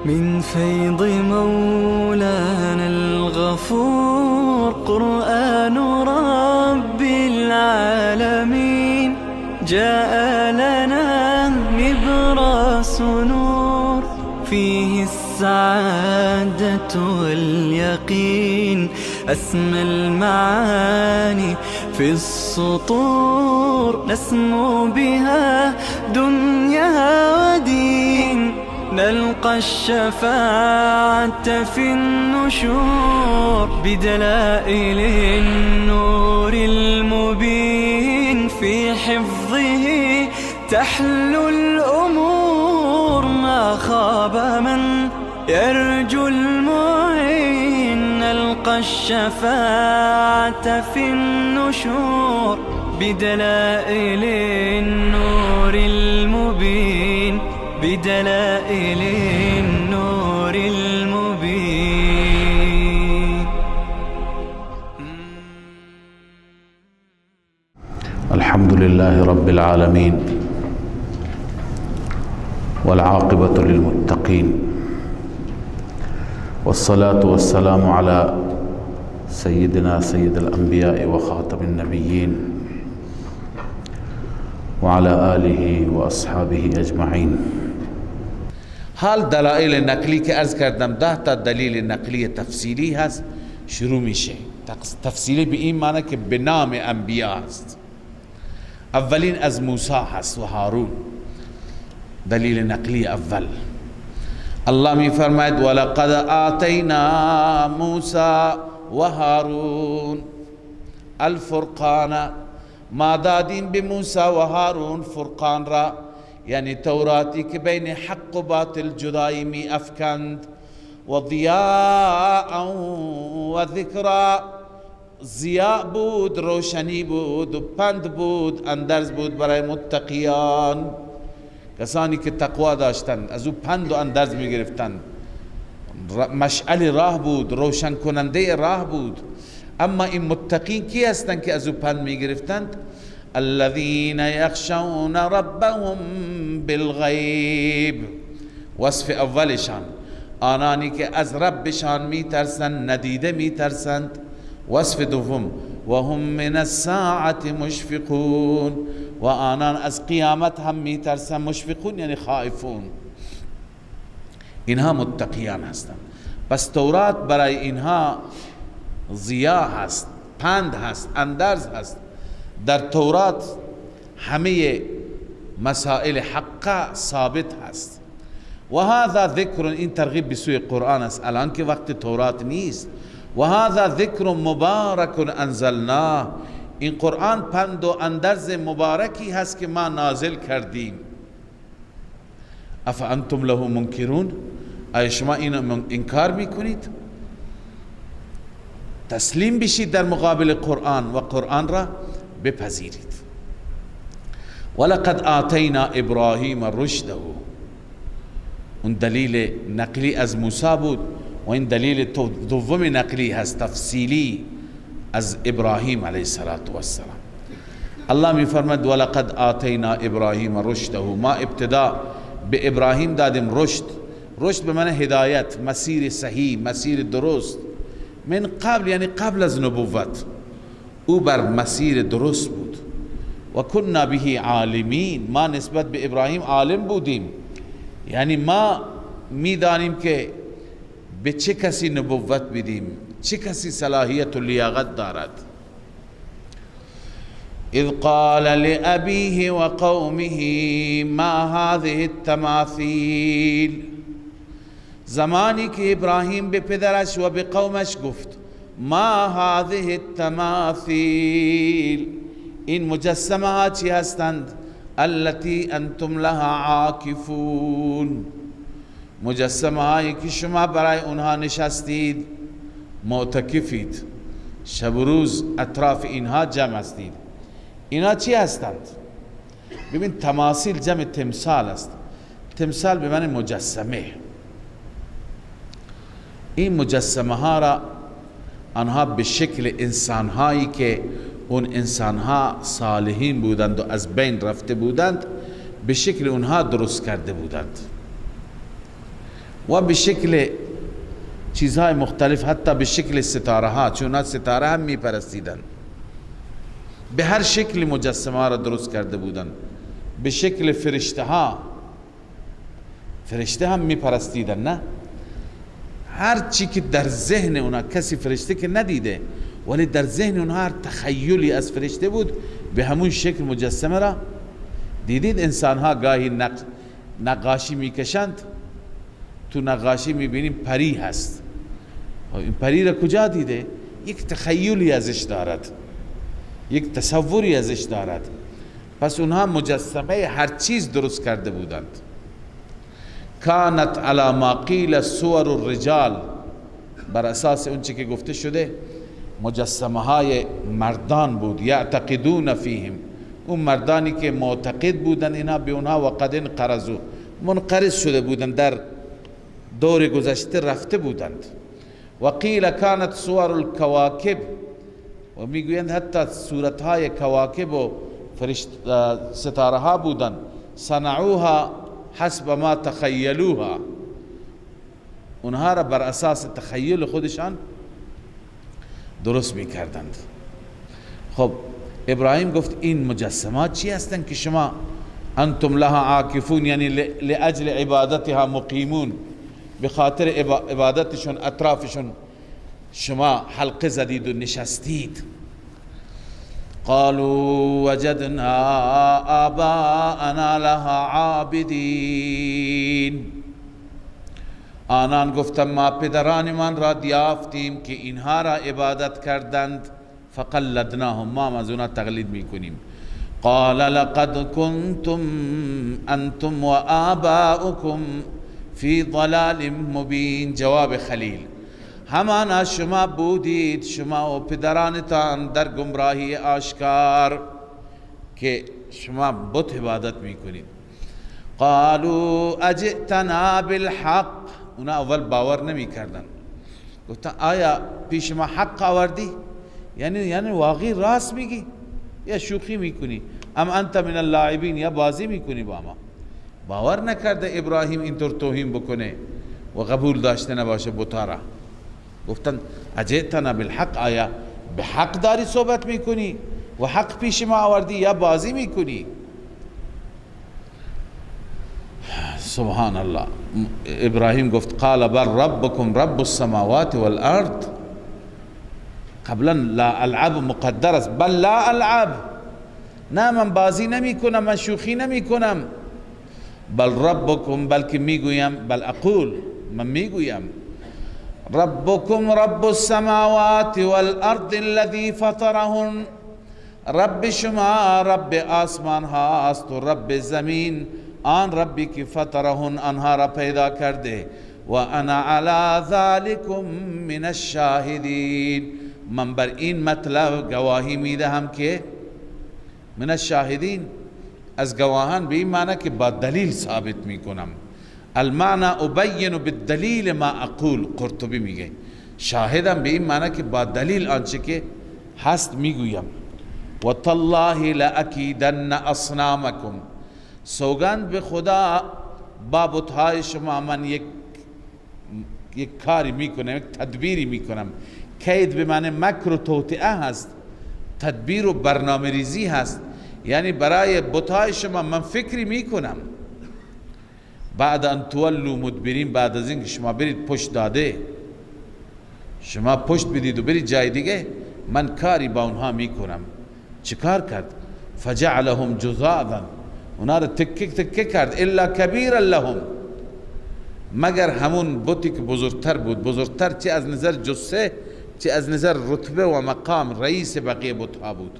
من فيض مولانا الغفور قرآن رب العالمين جاء لنا نبراس نور فيه السعادة واليقين أسمى المعاني في السطور نسمو بها دنيا ودين نلقى الشفاعة في النشور بدلائل النور المبين في حفظه تحلو الأمور ما خاب من يرجو المعين نلقى الشفاعة في النشور بدلائل النور المبين بدلائل النور المبين. الحمد لله رب العالمين والعاقبة للمتقين والصلاة والسلام على سيدنا سيد الأنبياء وخاتم النبيين وعلى آله وأصحابه أجمعين. حال دلائل نقلی که عرض کردم 10 تا دلیل نقلی تفصیلی هست شروع میشه. تفصیلی به این معنی که به نام انبیا هست. اولین از موسی هست و هارون. دلیل نقلی اول الله می فرماید ولقد آتینا موسی و هارون الفرقان ما دادیم به موسی و هارون فرقان را، یعنی توراتی که بین حق و باطل جدایی می افکند و ضیاء و ذکرا، ضیاء بود، روشنی بود و پند بود، اندرز بود برای متقیان، کسانی که تقوا داشتند از او پند و اندرز می گرفتند. مشعل راه بود، روشن کننده راه بود. اما این متقین کی هستند که از او پند می گرفتند؟ الذين يخشون ربهم بالغیب. وصف اولشان آنانی که از ربشان می ترسند، ندیده می ترسند. وصف دوم و هم من الساعة مشفقون، و آنان از قیامت هم می ترسند. مشفقون یعنی خائفون. اینها متقیان هستند. پس تورات برای اینها ضیا هست، پند هست، اندرز هست. در تورات همه مسائل حق ثابت هست. و هذا ذکر، این ترغیب به سوی قرآن است الان که وقت تورات نیست. و هذا ذکر مبارک انزلناه، این قرآن پند و اندرز مبارکی هست که ما نازل کردیم. افانتم له منکرون، آیا شما این انکار میکنید؟ تسلیم بشید در مقابل قرآن و قرآن را بپذیرید. ولقد آتینا ابراهیم رشده، اون دلیل نقلی از موسی بود و این دلیل دوم نقلی هست تفصیلی از ابراهیم علیه السلام. الله می فرماید ولقد آتینا ابراهیم رشده، ما ابتدا به ابراهیم دادیم رشد. رشد به معنی هدایت، مسیر صحیح، مسیر درست. من قبل یعنی قبل از نبوت او بر مسیر درست بود. و کنا به عالمین، ما نسبت به ابراهیم عالم بودیم، یعنی ما میدانیم که به چه کسی نبوت بدیم، چه کسی صلاحیت و لیاقت دارد. اذ قال لأبيه و قومه ما هذه التماثیل، زمانی که ابراهیم به پدرش و به قومش گفت ما هذه التماثیل، این مجسمه ها چی هستند؟ التي انتم لها عاکفون، مجسمه هایی که شما برای اونها نشستید، معتکفید، شب و روز اطراف اینها جمع هستید. اینا چی هستند؟ ببین تماثیل جمع تمثال است. تمثال به معنی مجسمه. این مجسمه ها را آنها به شکل انسان هایی که اون انسان ها صالحین بودند و از بین رفته بودند به شکل اونها درست کرده بودند. و به شکل چیزهای مختلف، حتی به شکل ستاره ها، چون ستاره هم می پرستیدن، به هر شکل مجسمه را درست کرده بودند. به شکل فرشته ها، فرشته هم می پرستیدن. نه هر چی که در ذهن اونا، کسی فرشته که ندیده ولی در ذهن اونها هر تخیلی از فرشته بود، به همون شکل مجسمه را دیدید. انسان ها گاهی نقاشی میکشند، تو نقاشی میبینیم پری هست، این پری را کجا دیده؟ یک تخیلی ازش دارد، یک تصوری ازش دارد. پس اونها مجسمه هر چیز درست کرده بودند. کانت علی ما قیل صور الرجال، بر اساس اون چی که گفته شده مجسمه های مردان بود. یعتقدون فیهم، اون مردانی که معتقد بودن اینا به اونها، و قد انقرضوا، منقرض شده بودند، در دور گذشته رفته بودند. و قیل کانت صور الکواکب، و میگویند حتی صورتهای کواکب و ستاره ها بودند. صنعوها حسب ما تخیلوها، اونها را بر اساس تخیل خودشان درست میکردند. خب ابراهیم گفت این مجسمات چی هستند که شما انتم لها عاکفون، یعنی لاجل عبادتها مقیمون، به خاطر عبادتشون اطرافشون شما حلقه زدید و نشستید. قالوا وجدنا آباءنا لها عابدین، آنان گفتم ما پدرانمان را دیافتیم که اینها را عبادت کردند. فقلدناهم، ما از اونا تقلید میکنیم. قال لقد کنتم انتم و آباؤکم فی ضلال مبین، جواب خلیل، همانا شما بودید، شما و پدرانتان در گمراهی آشکار که شما بت عبادت میکنید. قالوا اجئتنا بالحق، اونا اول باور نمی کردن، گفتن آیا پیش ما حق آوردی؟ یعنی واقعی راست میگی یا شوخی میکنی؟ ام انت من اللاعبین، یا بازی میکنی با ما؟ باور نکرده ابراهیم اینطور توهین بکنه و قبول داشته نباشه بتا را. گفتن اجئتنا بالحق، آیا به حق داری صحبت میکنی و حق پیش ما آوردی یا بازی میکنی؟ سبحان الله. ابراهیم گفت قال بل ربكم رب السماوات والارض، قبلا لا العب مقدر است، بل لا العب، نه من بازی نمی کنم، من شوخی نمی کنم. بل ربكم، بلکه میگویم، بل اقول، من میگویم ربكم رب السماوات والارض الذي فطرهن، رب شما رب آسمان هاست و رب زمین، آن ربی که فطرهن، آنها را پیدا کرده. و انا علی ذلکم من الشاهدین، من بر این مطلب گواهی میدهم که من الشاهدین، از گواهان به این معنی که با دلیل ثابت میکنم. المعنى ابین بالدلیل ما اقول، قرطبی میگه شاهدم به این معنی که با دلیل آنچه که هست میگویم. و تالله لاکیدن اصنامکم، سوگند به خدا با بتهای شما من یک کاری میکنم، یک تدبیری میکنم. کید به معنی مکر و توطئه هست، تدبیر و برنامه ریزی هست، یعنی برای بتهای شما من فکری میکنم. بعد ان تولوا مدبرین، بعد از اینکه شما برید پشت داده، شما پشت بدید و برید جای دیگه، من کاری با اونها میکنم. چه کار کرد؟ فجعلهم جذاذا، اونا را تکه کرد. الا کبیرا لهم، مگر همون بتی که بزرگتر بود، بزرگتر چه از نظر جثه چه از نظر رتبه و مقام، رئیس بقیه بتها بود.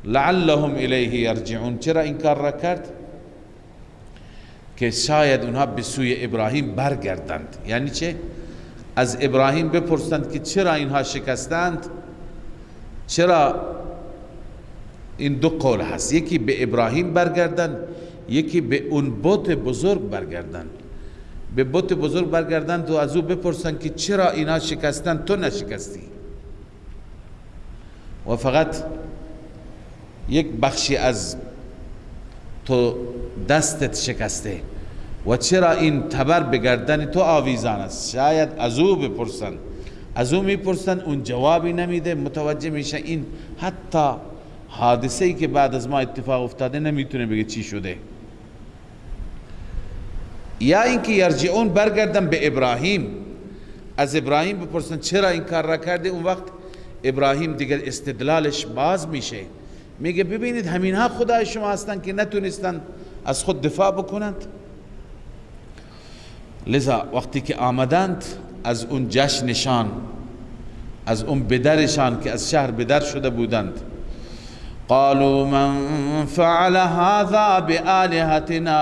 لعلهم الیه یرجعون، چرا این کار را کرد؟ که شاید اونها به سوی ابراهیم برگردند. یعنی چه؟ از ابراهیم بپرسند که چرا اینها شکستند. چرا؟ این دو قول هست، یکی به ابراهیم برگردند، یکی به اون بت بزرگ برگردند. به بت بزرگ برگردند و از او بپرسند که چرا اینا شکستند تو نشکستی، و فقط یک بخشی از تو دستت شکسته و چرا این تبر به گردن تو آویزان است. شاید از او بپرسن، از او میپرسن، اون جوابی نمیده، متوجه میشه این حتی حادثه ای که بعد از ما اتفاق افتاده نمیتونه بگه چی شده. یا اینکه یرجعون برگردن به ابراهیم، از ابراهیم بپرسن چرا این کار را کرده. اون وقت ابراهیم دیگر استدلالش باز میشه، میگه ببینید همینها خدای شما هستند که نتونستند از خود دفاع بکنند. لذا وقتی که آمدند از اون جشنشان، از اون بدرشان که از شهر بدر شده بودند، قالوا من فعل هذا بآلهتنا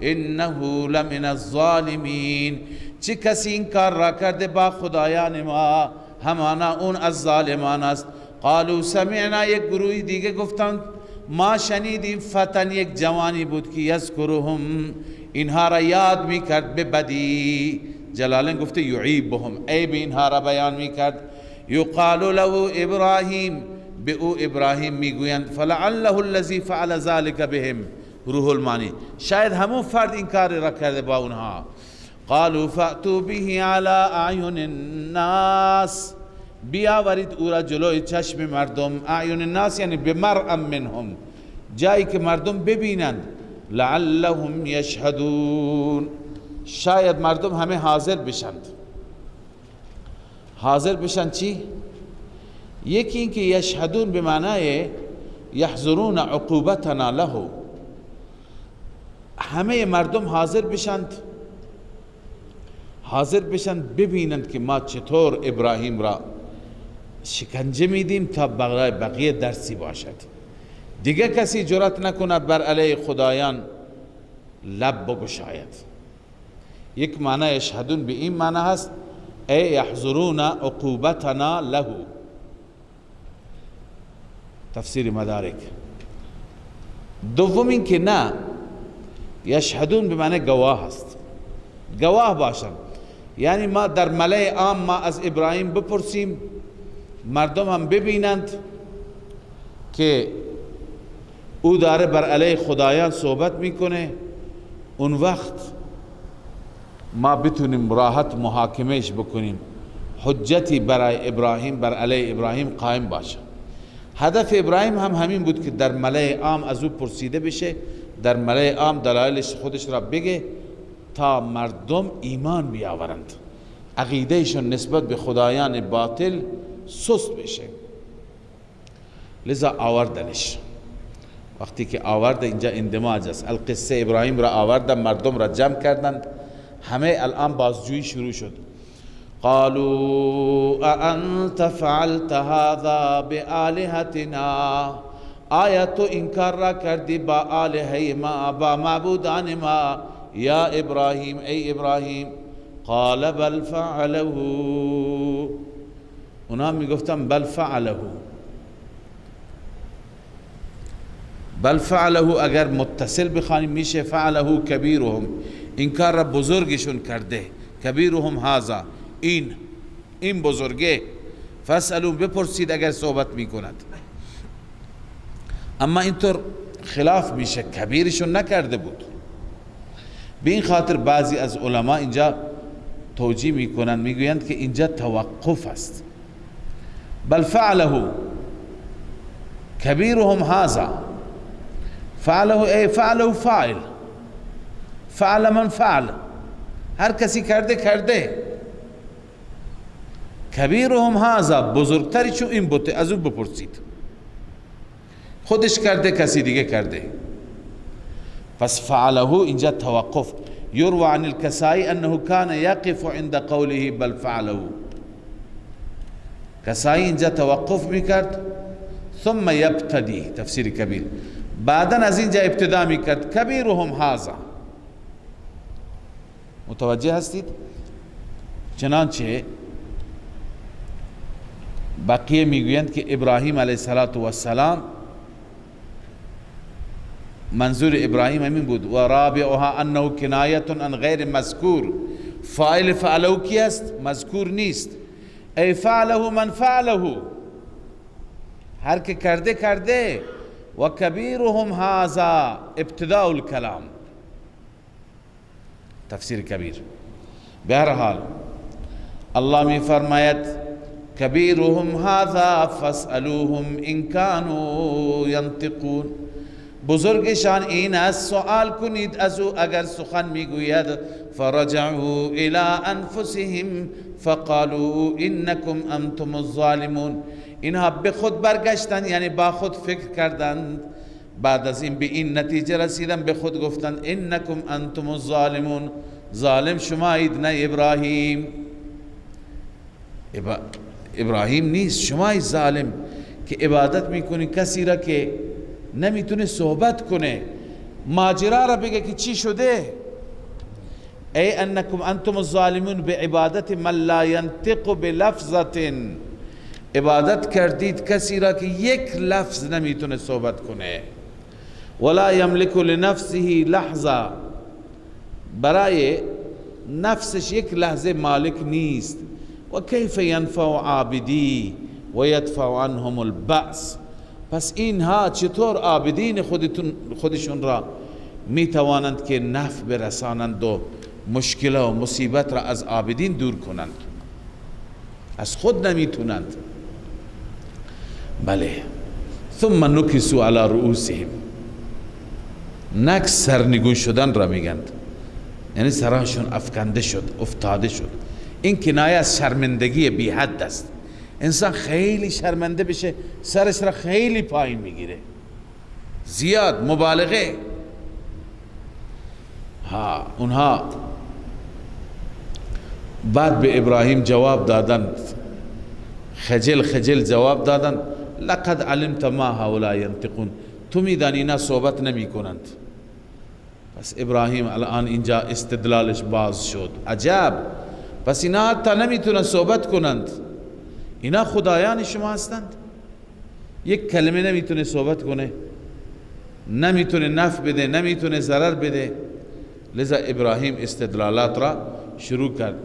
انه لمن الظالمین، چه کسی این کار را کرده با خدایان ما، همانا اون از ظالمان است. قالوا سمعنا، یک گروهی دیگه گفتند ما شنیدیم، فتن، یک جوانی بود که یذکرهم، اینها را یاد میکرد به بدی. جلالین گفته یعیبهم، عیب اینها را بیان میکرد. یقال له ابراهیم، به او ابراهیم میگویند فلعله الذی فعل ذلك بهم. روح المانی، شاید همون فرد این کار را کرده با اونها. قالوا فأتوا به على اعین الناس، بیاورید او را جلوی چشم مردم. اعین الناس یعنی بمرء منهم، جایی که مردم ببینند. لعلهم یشهدون، شاید مردم همه حاضر بشند. حاضر بشن چی؟ یکی این که یشهدون به معنای یحضرون عقوبتنا له، همه مردم حاضر بشند، حاضر بشند ببینند که ما چطور ابراهیم را شکنجه میدیم تا بقیه درسی باشد. دیگه کسی جرأت نکند بر علیه خدایان لب بگشاید. یک معنی یشهدون به این معنی هست ای یحضرون عقوبتنا له. تفسیر مدارک. دوم این که نه، یشهدون به معنی گواه است، گواه باشند. یعنی ما در ملأ عام ما از ابراهیم بپرسیم، مردم هم ببینند که او داره بر علیه خدایان صحبت میکنه، اون وقت ما بتونیم راحت محاکمهش بکنیم، حجتی برای ابراهیم، بر علیه ابراهیم قائم باشه. هدف ابراهیم هم همین بود که در ملأ عام از او پرسیده بشه، در ملأ عام دلایلش خودش را بگه تا مردم ایمان بیاورند، عقیدهشون نسبت به خدایان باطل سست بشه. لذا آوردنش. وقتی که آورد اینجا اندماج است. القصه ابراهیم را آوردن، مردم را جمع کردند، همه الان بازجویی شروع شد. قالوا اانت فعلت هذا بآلهتنا، آیا تو انکار را کردی با آلهه ما، با معبودان ما یا ابراهیم، ای ابراهیم؟ قال بل فعله، اونا میگفتن بل فعله. بل فعله اگر متصل بخوانیم میشه فعله کبیرهم، این کار را بزرگشون کرده. کبیرهم هذا، این بزرگه. فاسألوا، بپرسید اگر صحبت میکند. اما اینطور خلاف میشه، کبیرشون نکرده بود. به این خاطر بعضی از علما اینجا توجیه میکنن، میگویند که اینجا توقف است. بل فعله کبیرهم هذا، فعله ای فعله فاعل، فعل من فعل، هر کسی کرده. کبیرهم هذا، بزرگتری چون این بوده، از اون بپرسید. خودش کرده، کسی دیگه کرده. پس فعله اینجا توقف. یروى عن الکسائی انه کان یقف عند قوله بل فعله. کسائی اینجا توقف میکرد، ثم یبتدی، تفسیر کبیر، بعدا از اینجا ابتدا میکرد کبیرهم هذا. متوجه هستید؟ چنانچه بقیه میگویند که ابراهیم علیه السلام منظور ابراهیم همین بود. و رابعها انه کنایت عن غیر مذکور، فاعل فعله کی است؟ مذکور نیست. ای فعله من فعله، هر که کرده. و کبیرهم هذا ابتداء الکلام، تفسیر کبیر. به هر حال الله می فرماید کبیرهم هذا فاسألوهم ان كانوا ينطقون، بزرگشان این است، سوال کنید از او اگر سخن میگوید. فرجعوا الى انفسهم فقالوا انکم انتم الظالمون، اینها به خود برگشتند، یعنی با خود فکر کردند، بعد از این به این نتیجه رسیدن، به خود گفتند انکم انتم الظالمون، ظالم شمایید نه ابراهیم. ابراهیم نیست، شمایید ظالم که عبادت میکنی کسی را که نمیتونه صحبت کنه، ماجرا را بگه که چی شده. ای انکم انتم الظالمون به عبادت من لا ینطق بلفظة، عبادت کردید کسی را که یک لفظ نمیتونه صحبت کنه. ولا یملک لنفسه لحظه، برای نفسش یک لحظه مالک نیست. و کیف ینفع عابدی و یدفع عنهم البأس، پس اینها چطور عابدین خودشون را میتوانند که نفع برسانند و مشکل و مصیبت را از عابدین دور کنند، از خود نمیتونند. بله. ثم نکسوا علی رؤوسهم، نکس سرنگون شدن را میگند، یعنی سرانشون افکنده شد، افتاده شد. این کنایه از شرمندگی بی حد است. انسان خیلی شرمنده بشه سرش را خیلی پایین میگیره، زیاد مبالغه. اونها بعد به ابراهیم جواب دادند، خجل جواب دادند لقد علمت ما هؤلاء ينطقون، تو میدانی اینا صحبت نمی کنند. پس ابراهیم الان اینجا استدلالش باز شد. عجب، پس اینا حتی نمیتونن صحبت کنند، اینا خدایان شما هستند؟ یک کلمه نمیتونه صحبت کنه، نمیتونه نفع بده، نمیتونه ضرر بده. لذا ابراهیم استدلالات را شروع کرد.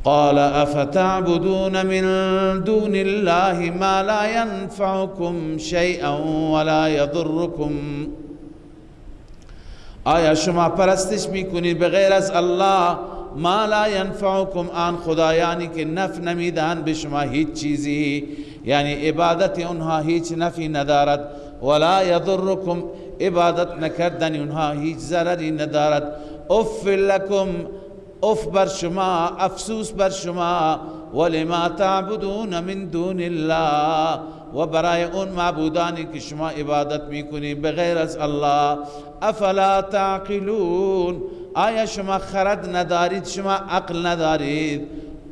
قال افتعبدون من دون الله ما لا ينفعكم شيئا ولا يضركم، آیا شما پرستش میکنید به غیر از الله ما لا ينفعكم، آن خدایانی که نفع نمیدهند به شما هیچ چیزی، یعنی عبادت اونها هیچ نفعی ندارد. ولا يضركم، عبادت نکردن اونها هیچ ضرری ندارد. اف لكم، اف بر شما، افسوس بر شما. ولما تعبدون من دون الله، و برای اون معبودانی که شما عبادت میکنید به غیر از الله. افلا تعقلون، آیا شما خرد ندارید، شما عقل ندارید؟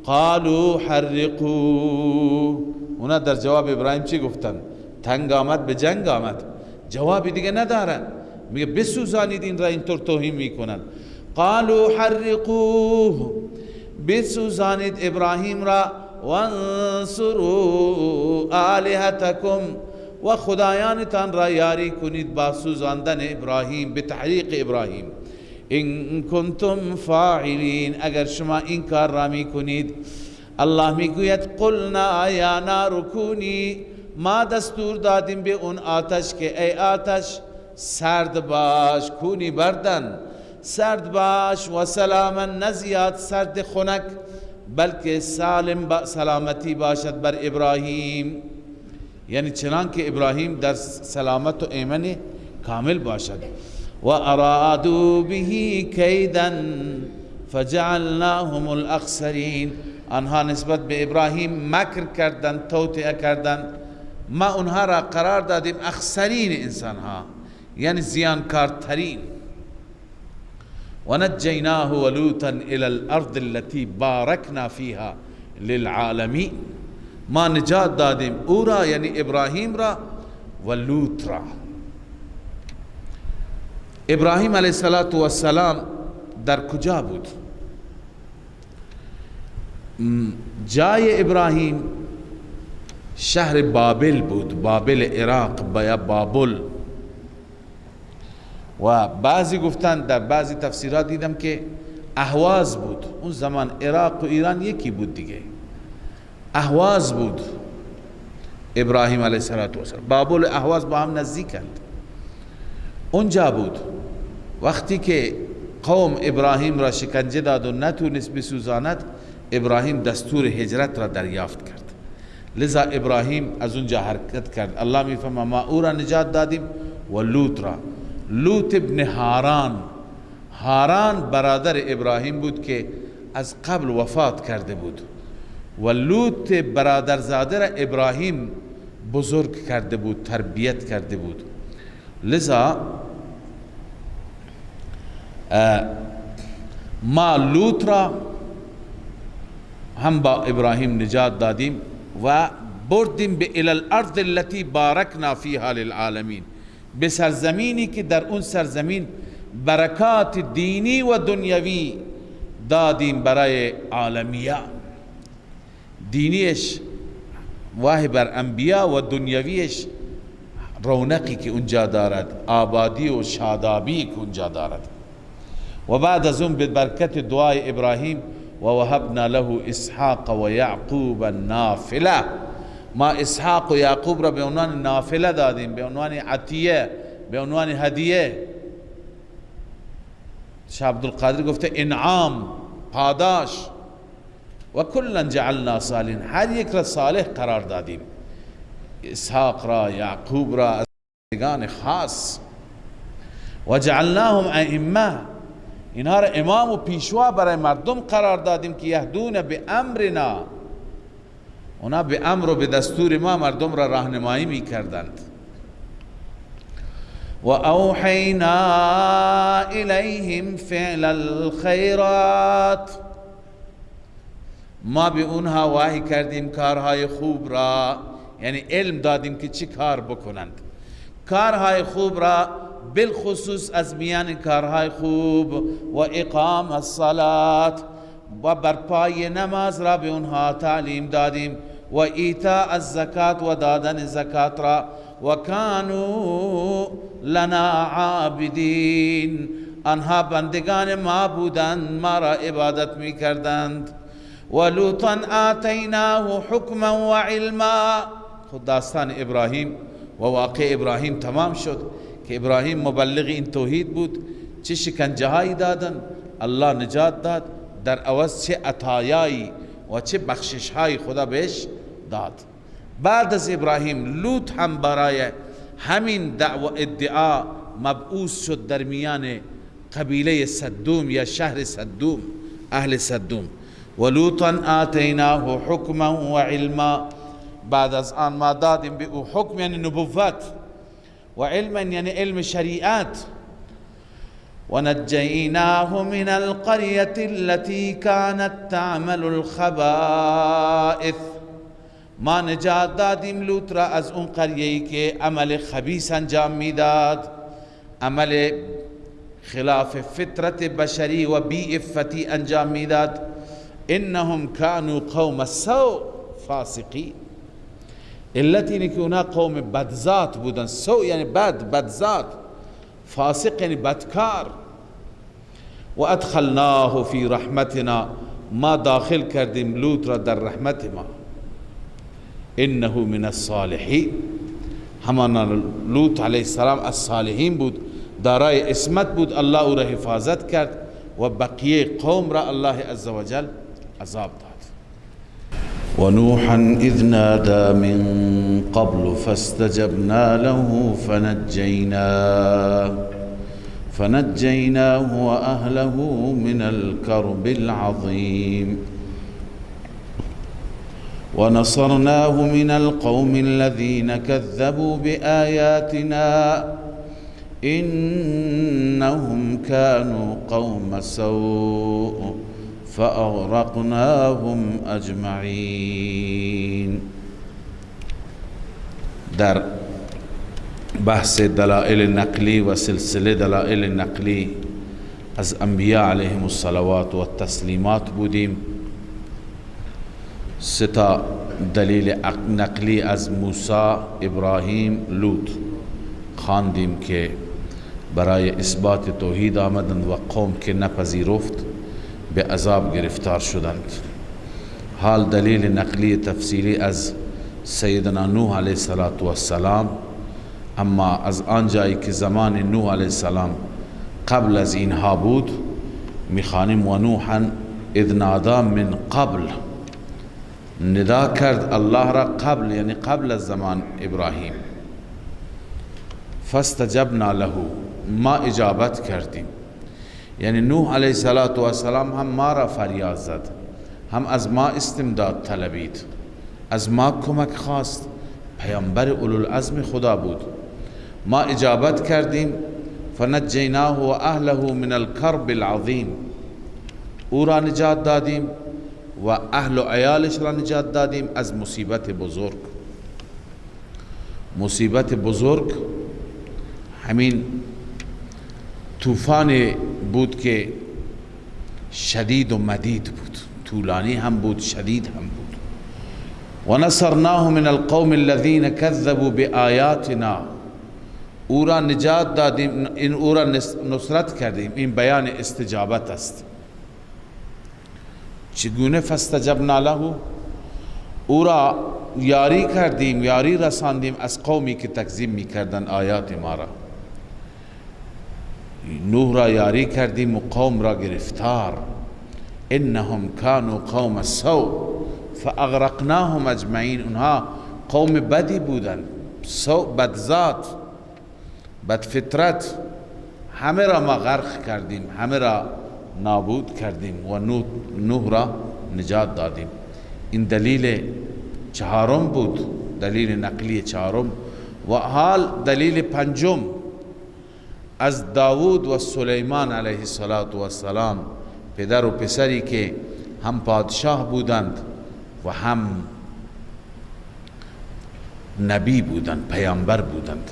قالوا حرقوا، اونا در جواب ابراهیم چی گفتن؟ تنگ آمد به جنگ آمد، جوابی دیگه ندارن، میگه بسوزانید این را، اینطور توهین میکنن. قالوا حرقوه، بسوزانید ابراهیم را. وانصروا آلهتکم، و خدایانتان را یاری کنید با سوزاندن ابراهیم، به تحریق ابراهیم. ان کنتم فاعلین، اگر شما این کار را می کنید. الله میگوید قلنا یا نار کونی، ما دستور دادیم به اون آتش که ای آتش سرد باش، کونی بردن، سرد باش، و سلاما، نزیاد سرد خنک، بلکه سالم سلامتی باشد بر ابراهیم، یعنی چنان که ابراهیم در سلامت و ایمن کامل باشد. و ارادوا به کیدا فجعلناهم الاخسرین، آنها نسبت به ابراهیم مکر کردند، توطئه کردند، ما اونها را قرار دادیم اخسرین انسان ها، یعنی زیانکارترین. و نجیناه و لوطا الى الارض التي بارکنا فيها للعالمین، ما نجات دادیم او را، یعنی ابراهیم را و لوط را. ابراهیم علیه السلام در کجا بود؟ جای ابراهیم شهر بابل بود، بابل عراق یا بابل. و بعضی گفتن، در بعضی تفسیرات دیدم که اهواز بود. اون زمان عراق و ایران یکی بود دیگه، اهواز بود. ابراهیم علیه السلام بابل و اهواز با هم نزدیکند، اونجا بود. وقتی که قوم ابراهیم را شکنجه داد و نتونست بسوزاند، ابراهیم دستور هجرت را دریافت کرد. لذا ابراهیم از اونجا حرکت کرد. الله میفهمه ما او را نجات دادیم و لوط را. لوط ابن هاران برادر ابراهیم بود که از قبل وفات کرده بود و لوط برادرزاده را ابراهیم بزرگ کرده بود، تربیت کرده بود. لذا ما لوط را هم با ابراهیم نجات دادیم و بردیم به الی الارض التي بارکنا فیها للعالمین، به سرزمینی که در اون سرزمین برکات دینی و دنیوی دادیم برای عالمیه. دینیش واه بر انبیا و دنیویش رونقی که اونجا دارد، آبادی و شادابی که اونجا دارد. و بعد از اون به برکت دعای ابراهیم و وهبنا له اسحاق و یعقوب النافله، ما اسحاق و یعقوب را به عنوان نافله دادیم، به عنوان عطیه، به عنوان هدیه. شاه عبدالقادر گفته انعام، پاداش. و کلا جعلنا صالحین، هر یک را صالح قرار دادیم، اسحاق را، یعقوب را از بندگان خاص. و جعلناهم ائمه، اینها را امام و پیشوا برای مردم قرار دادیم که یهدون به امرنا، اونا به امر و به دستور ما مردم را راهنمایی می کردند. و اوحینا الیهم فعل الخیرات، ما به اونها وحی کردیم کارهای خوب را، یعنی علم دادیم که چی کار بکنند. کارهای خوب را بالخصوص از میان کارهای خوب و اقام الصلاة و برپای نماز را به اونها تعلیم دادیم و ایتاء الزکات و دادن زکات را و کانوا لنا عابدین، آنها بندگان ما بودند، ما را عبادت می کردند. و لوطا آتیناه حکما و علما، خود داستان ابراهیم و واقع ابراهیم تمام شد که ابراهیم مبلغ این توحید بود. چه شکنجه هایی دادن، الله نجات داد، در عوض چه عطایایی و چه بخشش های خدا بهش داد. بعد از ابراهیم لوط هم برای همین دعوه ادعا مبعوث شد در میان قبیله صدوم یا شهر صدوم، اهل صدوم. و لوطا آتیناه حکما و علما، بعد از آن ما دادیم به او حکم یعنی نبوت و علما یعنی علم شریعت. و نجیناه من القرية التي كانت تعمل الخبائث، ما نجات دادیم لوط را از اون قریه‌ای که عمل خبیث انجام میداد، عمل خلاف فطرت بشری و بی عفتی انجام میداد. انهم كانوا قوم سوء فاسقین، علت اینه که اونا قوم بدذات بودن. سوء یعنی بدذات، فاسق یعنی بدکار. و ادخلناه فی رحمتنا، ما داخل کردیم لوط را در رحمت ما. انه من الصالحین، همان لوط علیه السلام از صالحین بود، دارای عصمت بود، الله او را حفاظت کرد و بقیه قوم را الله عزوجل عذاب داد. و نوحا اذ نادى من قبل فاستجبنا له فنجيناه وأهله من الكرب العظيم ونصرناه من القوم الذين كذبوا بآياتنا إنهم كانوا قوم سوء فأغرقناهم أجمعين. در بحث دلائل نقلی و سلسله دلائل نقلی از انبیاء علیهم الصلوات و التسلیمات بودیم. ستا دلیل نقلی از موسی، ابراهیم، لوط خواندیم که برای اثبات توحید آمدند و قوم که نپذیرفت به عذاب گرفتار شدند. حال دلیل نقلی تفصیلی از سیدنا نوح علیه السلام، اما از آنجایی که زمان نوح علیه السلام قبل از اینها بود میخوانیم و نوحا اذ نادا من قبل، ندا کرد الله را قبل، یعنی قبل از زمان ابراهیم. فاستجبنا له، ما اجابت کردیم. یعنی نوح علیه السلام هم ما را فریاد زد، هم از ما استمداد طلبید، از ما کمک خواست. پیامبر اولوالعزم خدا بود، ما اجابت کردیم. فنجیناه و اهله من الکرب العظیم، او را نجات دادیم و اهل و عیالش را نجات دادیم از مصیبت بزرگ. مصیبت بزرگ همین طوفان بود که شدید و مدید بود، طولانی هم بود، شدید هم بود. و نصرناه من القوم الذين كذبوا بآیاتنا، او را نجات دادیم، این او را نصرت کردیم. این بیان استجابت است. چگونه؟ فاستجبنا له، او را یاری کردیم، یاری رساندیم از قومی که تکذیب میکردن آیات ما را. نوح را یاری کردیم و قوم را گرفتار. انهم كانوا قوم سوء فاغرقناهم اجمعین، اونها قوم بدی بودن، سوء، بدذات، بدفطرت، همه را ما غرق کردیم، همه را نابود کردیم و نوح را نجات دادیم. این دلیل چهارم بود، دلیل نقلی چهارم. و حال دلیل پنجم از داوود و سلیمان علیه السلام، پدر و پسری که هم پادشاه بودند و هم نبی بودند، پیامبر بودند.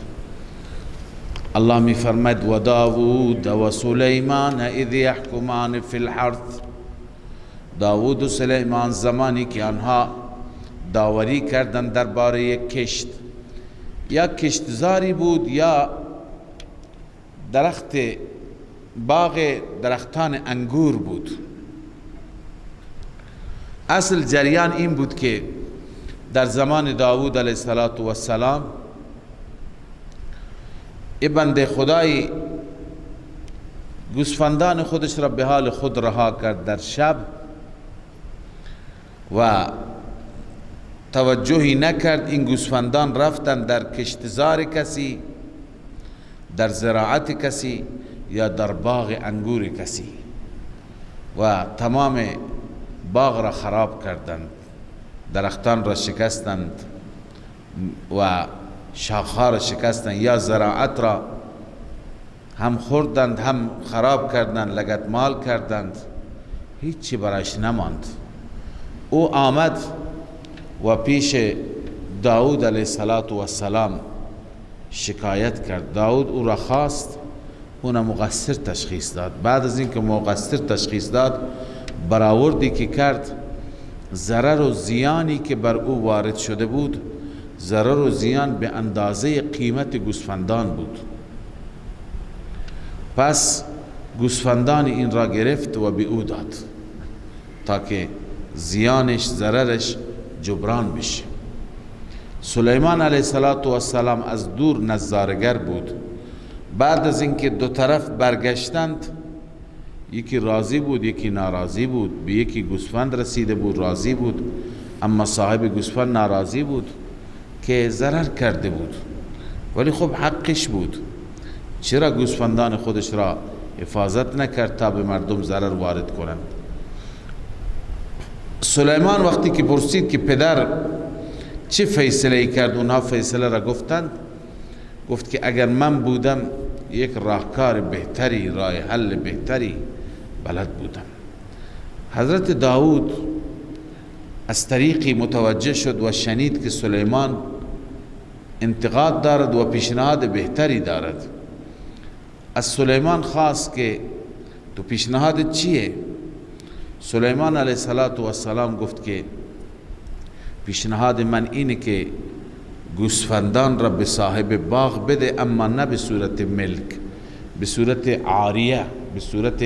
الله می فرماید و داوود و سلیمان اذ یحکمان فی الحرث، داوود و سلیمان زمانی که آنها داوری کردند درباره یک کشت، یا کشتزاری بود یا درخت، باغ درختان انگور بود. اصل جریان این بود که در زمان داوود علیه السلام ای بنده خدایی گوسفندان خودش را به حال خود رها کرد در شب و توجهی نکرد. این گوسفندان رفتن در کشتزار کسی، در زراعت کسی یا در باغ انگور کسی و تمام باغ را خراب کردند، درختان را شکستند و شاخها را شکستند، یا زراعت را هم خوردند هم خراب کردند، لگدمال کردند، هیچی برایش نماند. او آمد و پیش داود علیه السلام شکایت کرد. داود او را خواست، اون مقصر تشخیص داد. بعد از اینکه مقصر تشخیص داد، برآوردی که کرد، ضرر و زیانی که بر او وارد شده بود، ضرر و زیان به اندازه قیمت گوسفندان بود. پس گوسفندان این را گرفت و به او داد تا که زیانش، ضررش جبران بشه. سلیمان علیه السلام از دور نظارگر بود. بعد از اینکه دو طرف برگشتند، یکی راضی بود یکی ناراضی بود. به یکی گوسفند رسیده بود راضی بود، اما صاحب گوسفند ناراضی بود که ضرر کرده بود، ولی خب حقش بود. چرا گوسفندان خودش را حفاظت نکرد تا به مردم ضرر وارد کنند؟ سلیمان وقتی که پرسید که پدر چه فیصله کرد، اونها فیصله را گفتند. گفت که اگر من بودم یک راهکار بهتری، راه حل بهتری بلد بودم. حضرت داود از طریقی متوجه شد و شنید که سلیمان انتقاد دارد و پیشنهاد بهتری دارد. از سلیمان خواست که تو پیشنهاد چیه؟ سلیمان علیه السلام گفت که پیشنهاد من اینه که گوسفندان را به صاحب باغ بده، اما نه به صورت ملک، به صورت عاریه، به صورت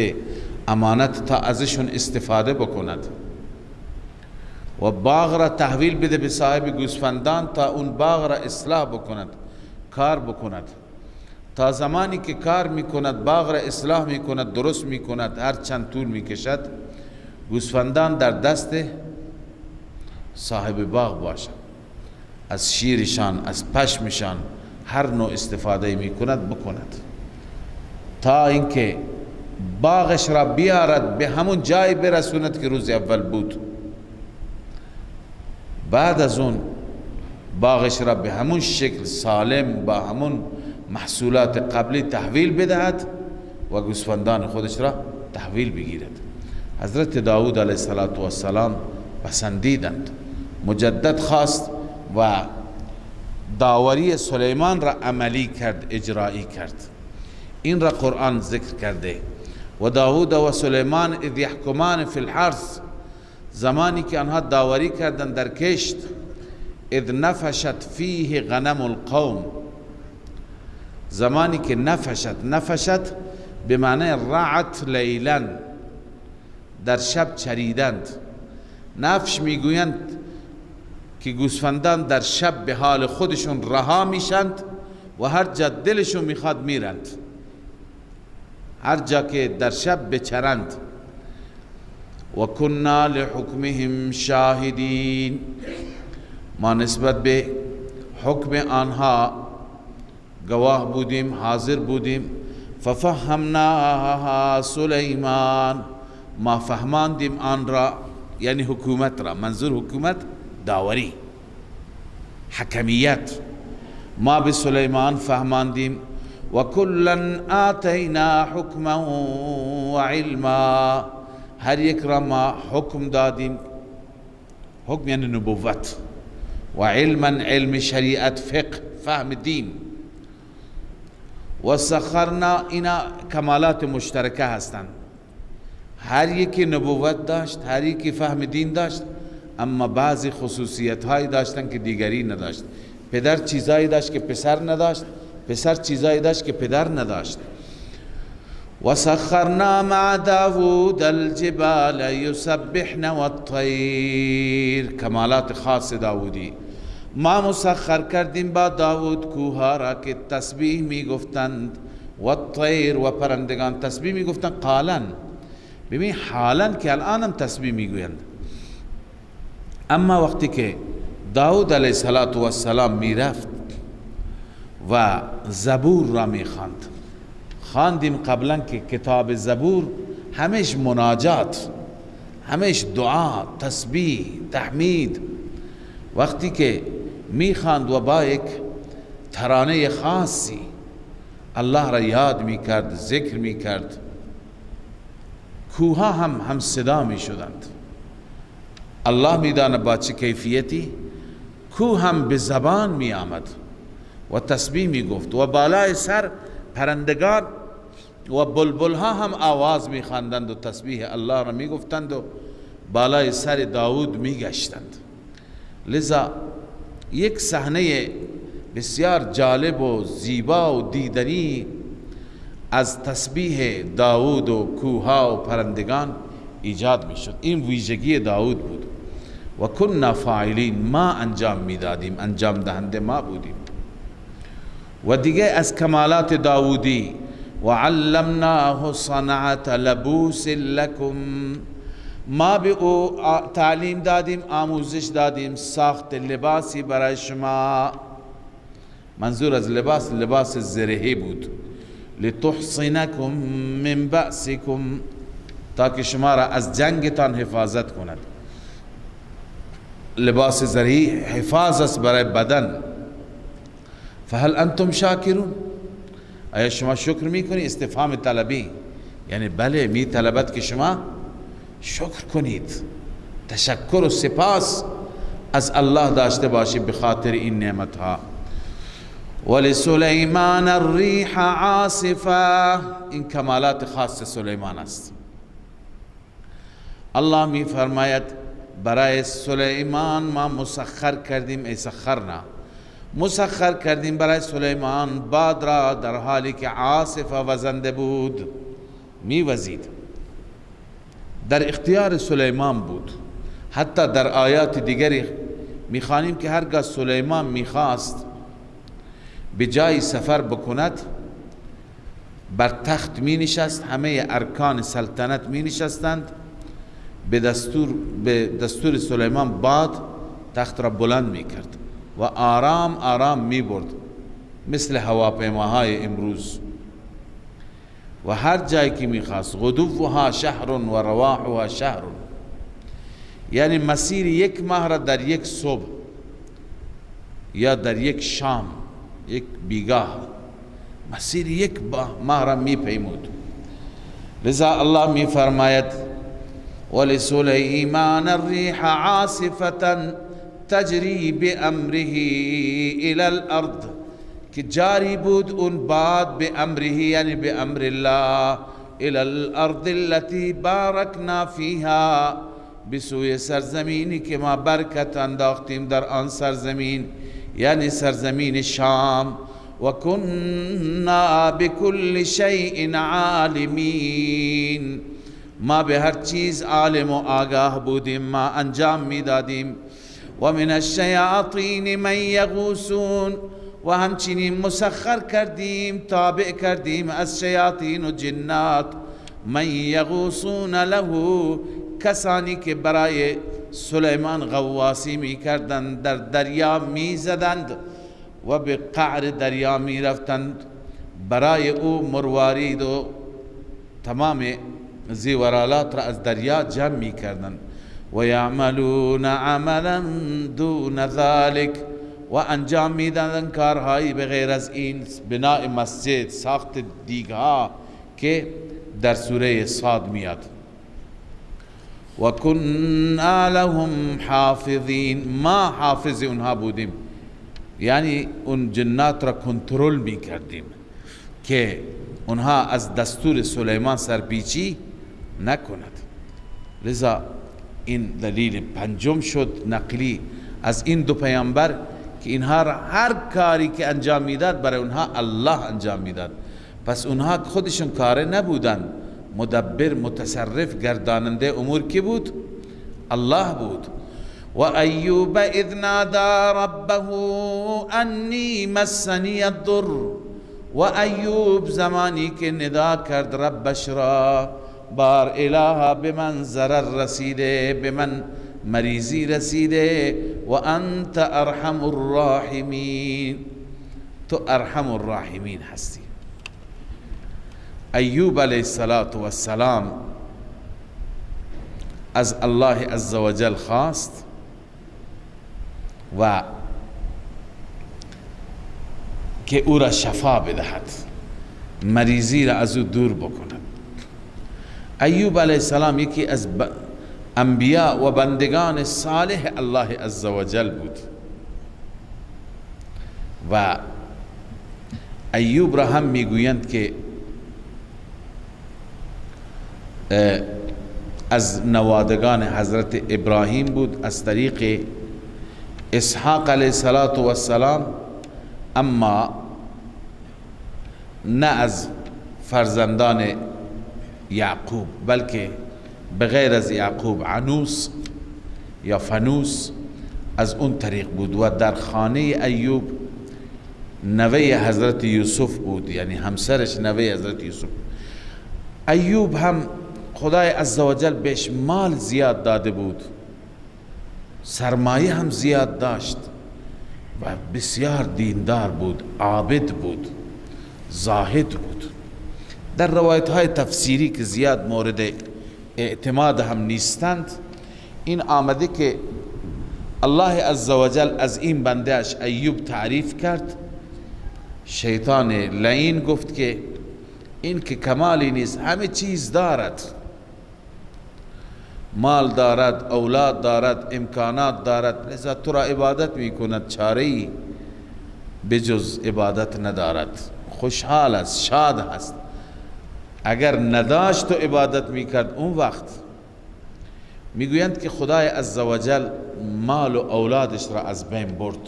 امانت، تا ازشون استفاده بکند، و باغ را تحویل بده به صاحب گوسفندان تا اون باغ را اصلاح بکند، کار بکند، تا زمانی که کار میکند، باغ را اصلاح میکند، درست میکند، هر چند طول میکشد، گوسفندان در دست صاحب باغ باشد، از شیرشان، از پشمشان هر نوع استفاده میکند بکند، تا اینکه باغش را بیارد به همون جای برسوند که روز اول بود. بعد از اون باغش را به همون شکل سالم با همون محصولات قبلی تحویل بدهد و گوسفندان خودش را تحویل بگیرد. حضرت داود علیه السلام پسندیدند، مجدد خواست و داوری سلیمان را عملی کرد، اجرایی کرد. این را قرآن ذکر کرده. و داود و سلیمان اذ یحکمان فی الحرث، زمانی که آنها داوری کردند در کشت، اذ نفشت فیه غنم القوم، زمانی که نفشت به معنی رعت لیلن، در شب چریدند. نفش میگویند که گوسفندان در شب به حال خودشون رها میشند و هر جا دلشون میخواد میرند، هر جا که در شب بچرند. و کنا لحکمهم شاهدین، ما نسبت به حکم آنها گواه بودیم، حاضر بودیم. ففهمناها سلیمان، ما فهماندیم آن را، یعنی حکومت را، منظور حکومت داوری، حکمیت، ما به سلیمان فهماندیم. و کلا آتینا حکما و علما، هر یک را ما حکم دادیم، حکم یعنی نبوت، و علما علم شریعت، فقه، فهم دین. و سخرنا، اینا کمالات مشترکه هستند، هر یکی نبوت داشت، هر یکی فهم دین داشت، اما بعضی خصوصیت هایی داشتن که دیگری نداشت. پدر چیزایی داشت که پسر نداشت، پسر چیزایی داشت که پدر نداشت. و سخرنا مع داود الجبال یسبحن والطیر، کمالات خاص داودی. ما مسخر کردیم با داود کوها را که تسبیح می گفتند، و الطیر، و پرندگان تسبیح می گفتند. قالن، ببین حالا که الانم تسبیح می گویند. اما وقتی که داود علیه السلام می رفت و زبور را می خواند، خواندیم قبلا که کتاب زبور همیش مناجات، همیش دعا، تسبیح، تحمید. وقتی که می خواند و با یک ترانه خاصی الله را یاد می کرد، ذکر می کرد، کوها هم صدا می شدند. الله می داند با چه کیفیتی. کوه هم به زبان می آمد و تسبیح می گفت، و بالای سر پرندگان و بلبل ها هم آواز می خواندند و تسبیح الله را می گفتند و بالای سر داود می گشتند. لذا یک صحنه بسیار جالب و زیبا و دیدنی از تسبیح داود و کوها و پرندگان ایجاد می شد. این ویژگی داود بود. و کنا فاعلین، ما انجام می دادیم، انجام دهنده ما بودیم. و دیگه از کمالات داودی، و علمناه صنعت لبوس لکم، ما به او تعلیم دادیم، آموزش دادیم ساخت لباسی برای شما. منظور از لباس، لباس زرهی بود. لتحصنکم من بأسکم، تاکه شما را از جنگتان حفاظت کند. لباس زرهی حفاظ است برای بدن. فهل انتم شاکرون، آیا شما شکر میکنی؟ استفهام طلبی، یعنی بله می طلبت که شما شکر کنید، تشکر و سپاس از الله داشته باشید به خاطر این نعمت ها. ولسلیمان الریح عاصفا، این کمالات خاص سلیمان است. الله می فرماید برای سلیمان ما مسخر کردیم، ای سخرنا، مسخر کردیم برای سلیمان باد را در حالی که عاصف وزنده بود، می وزید. در اختیار سلیمان بود. حتی در آیات دیگری میخوانیم که هرگاه سلیمان میخواست به جای سفر بکند، بر تخت می نشست، همه ارکان سلطنت می نشستند، به دستور سلیمان باد تخت را بلند می کرد و آرام آرام می برد، مثل هواپیماهای امروز. و هر جایی که می خواست، غدوها شهر و رواحها شهر، یعنی مسیر یک ماه را در یک صبح یا در یک شام، یک بیگاه، مسیر یک ماه را می پیمود. لذا الله می فرماید ولسلیمان الریح عاصفة تجری بامره الى الارض، که جاری بود اون باد به امره، یعنی به امر الله، الى الارض التي بارکنا فیها، به سوی سرزمینی که ما برکت انداختیم در آن سرزمین، یعنی سرزمین شام. و كنا بكل شيء عالمین، ما به هر چیز عالم و آگاه بودیم، ما انجام میدادیم. و من الشیاطین من یغوسون، و همچنین مسخر کردیم، تابع کردیم از شیاطین و جنات، من یغوسون له، کسانی که برای سلیمان غواصی می کردند، در دریا می زدند و به قعر دریا می رفتند، برای او مروارید و تمام زیورالات را از دریا جمع می کردند. و یعملون عملا دون ذلك، و انجام می دادند کارهایی بغیر از این، بناء مسجد، ساخت دیگها که در سوره صاد میاد. و كنا لهم حافظین، ما حافظ اونها بودیم، یعنی اون جنات را کنترل می کردیم که اونها از دستور سلیمان سرپیچی نکند. لذا این دلیل پنجم شد نقلی از این دو پیامبر که اینها را هر کاری که انجام میداد برای اونها الله انجام میداد. پس اونها خودشون کاره نبودن، مدبر، متصرف، گرداننده امور کی بود؟ الله بود. و ایوب اذ نادى ربه انی مسنی الضر، و ایوب زمانی که ندا کرد ربش را، بار الها به من ضرر رسیده، به من مریضی رسیده، و انت ارحم الراحمین، تو ارحم الراحمین هستی. ایوب علیه السلام از الله عزوجل خواست و که او را شفا بدهد، مریضی را از او دور بکند. ایوب علیه السلام یکی از انبیاء و بندگان صالح الله عزوجل بود و ایوب را هم میگویند که از نوادگان حضرت ابراهیم بود از طریق اسحاق علیه السلام، اما نه از فرزندان یعقوب، بلکه بغیر از یعقوب عنوس یا فنوس از اون طریق بود و در خانه ایوب نوه حضرت یوسف بود، یعنی همسرش نوه حضرت یوسف. ایوب هم خدای عزوجل بهش مال زیاد داده بود، سرمایه هم زیاد داشت و بسیار دیندار بود، عابد بود، زاهد بود. در روایت های تفسیری که زیاد مورد اعتماد هم نیستند، این آمده که الله عزوجل از این بنده اش ایوب تعریف کرد. شیطان لعین گفت که این که کمالی نیست، همه چیز دارد، مال دارد، اولاد دارد، امکانات دارد، لذا تو را عبادت می کند، چاره‌ای بجز عبادت ندارد، خوشحال است، شاد است. اگر نداشت تو عبادت می کرد، اون وقت میگویند که خدای عزوجل مال و اولادش را از بین برد.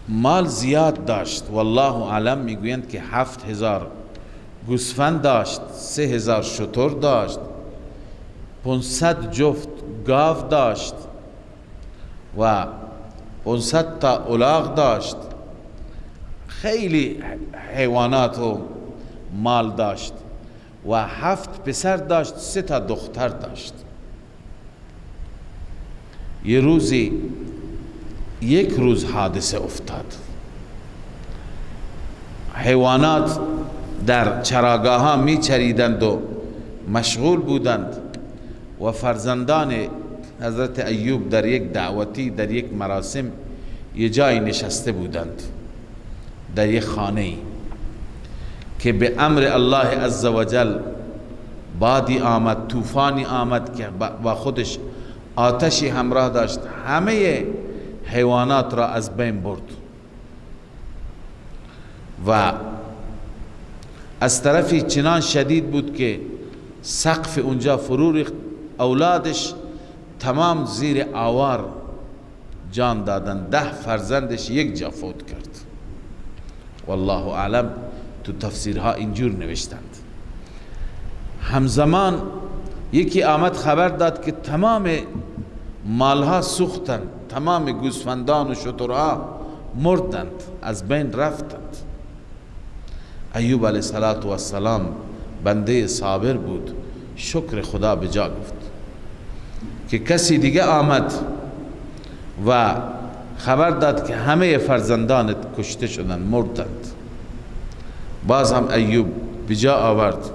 مال زیاد داشت، والله اعلم، میگویند که 7000 گوسفند داشت، 3000 شتر داشت، 500 جفت گاو داشت و 500 تا الاغ داشت. خیلی حیوانات و مال داشت و 7 پسر داشت، 3 تا دختر داشت. یه روزی یک روز حادثه افتاد. حیوانات در چراگاه ها می چریدند و مشغول بودند و فرزندان حضرت ایوب در یک دعوتی، در یک مراسم یه جای نشسته بودند، در یک خانه که به امر الله عزوجل بادی آمد، طوفانی آمد که با خودش آتشی همراه داشت، همه حیوانات را از بین برد و از طرفی چنان شدید بود که سقف اونجا فرو ریخت. اولادش تمام زیر آوار جان دادن، 10 فرزندش یک جا فوت کرد. والله اعلم تو تفسیرها اینجور نوشتند. همزمان یکی آمد خبر داد که تمام مالها سوختند، تمام گوسفندان و شترها مردند، از بین رفتند. ایوب علیه السلام بنده صابر بود، شکر خدا به جا گفت که کسی دیگه آمد و خبر داد که همه فرزندانت کشته شدند، مردند. باز هم ایوب به جا آورد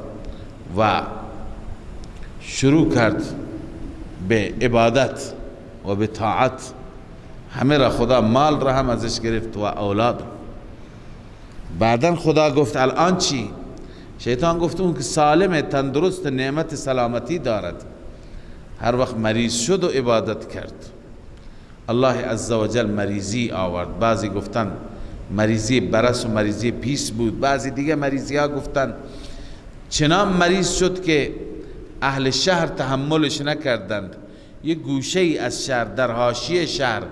و شروع کرد به عبادت و به طاعت. همه را خدا مال را هم ازش گرفت و اولاد. بعدن خدا گفت الان چی؟ شیطان گفت اون که سالم، تندرست، نعمت سلامتی دارد، هر وقت مریض شد و عبادت کرد. الله عزوجل مریضی آورد. بعضی گفتن مریضی برس و مریضی پیس بود، بعضی دیگه مریضی ها گفتن چنان مریض شد که اهل شهر تحملش نکردند. یه گوشه ای از شهر، در حاشیه شهر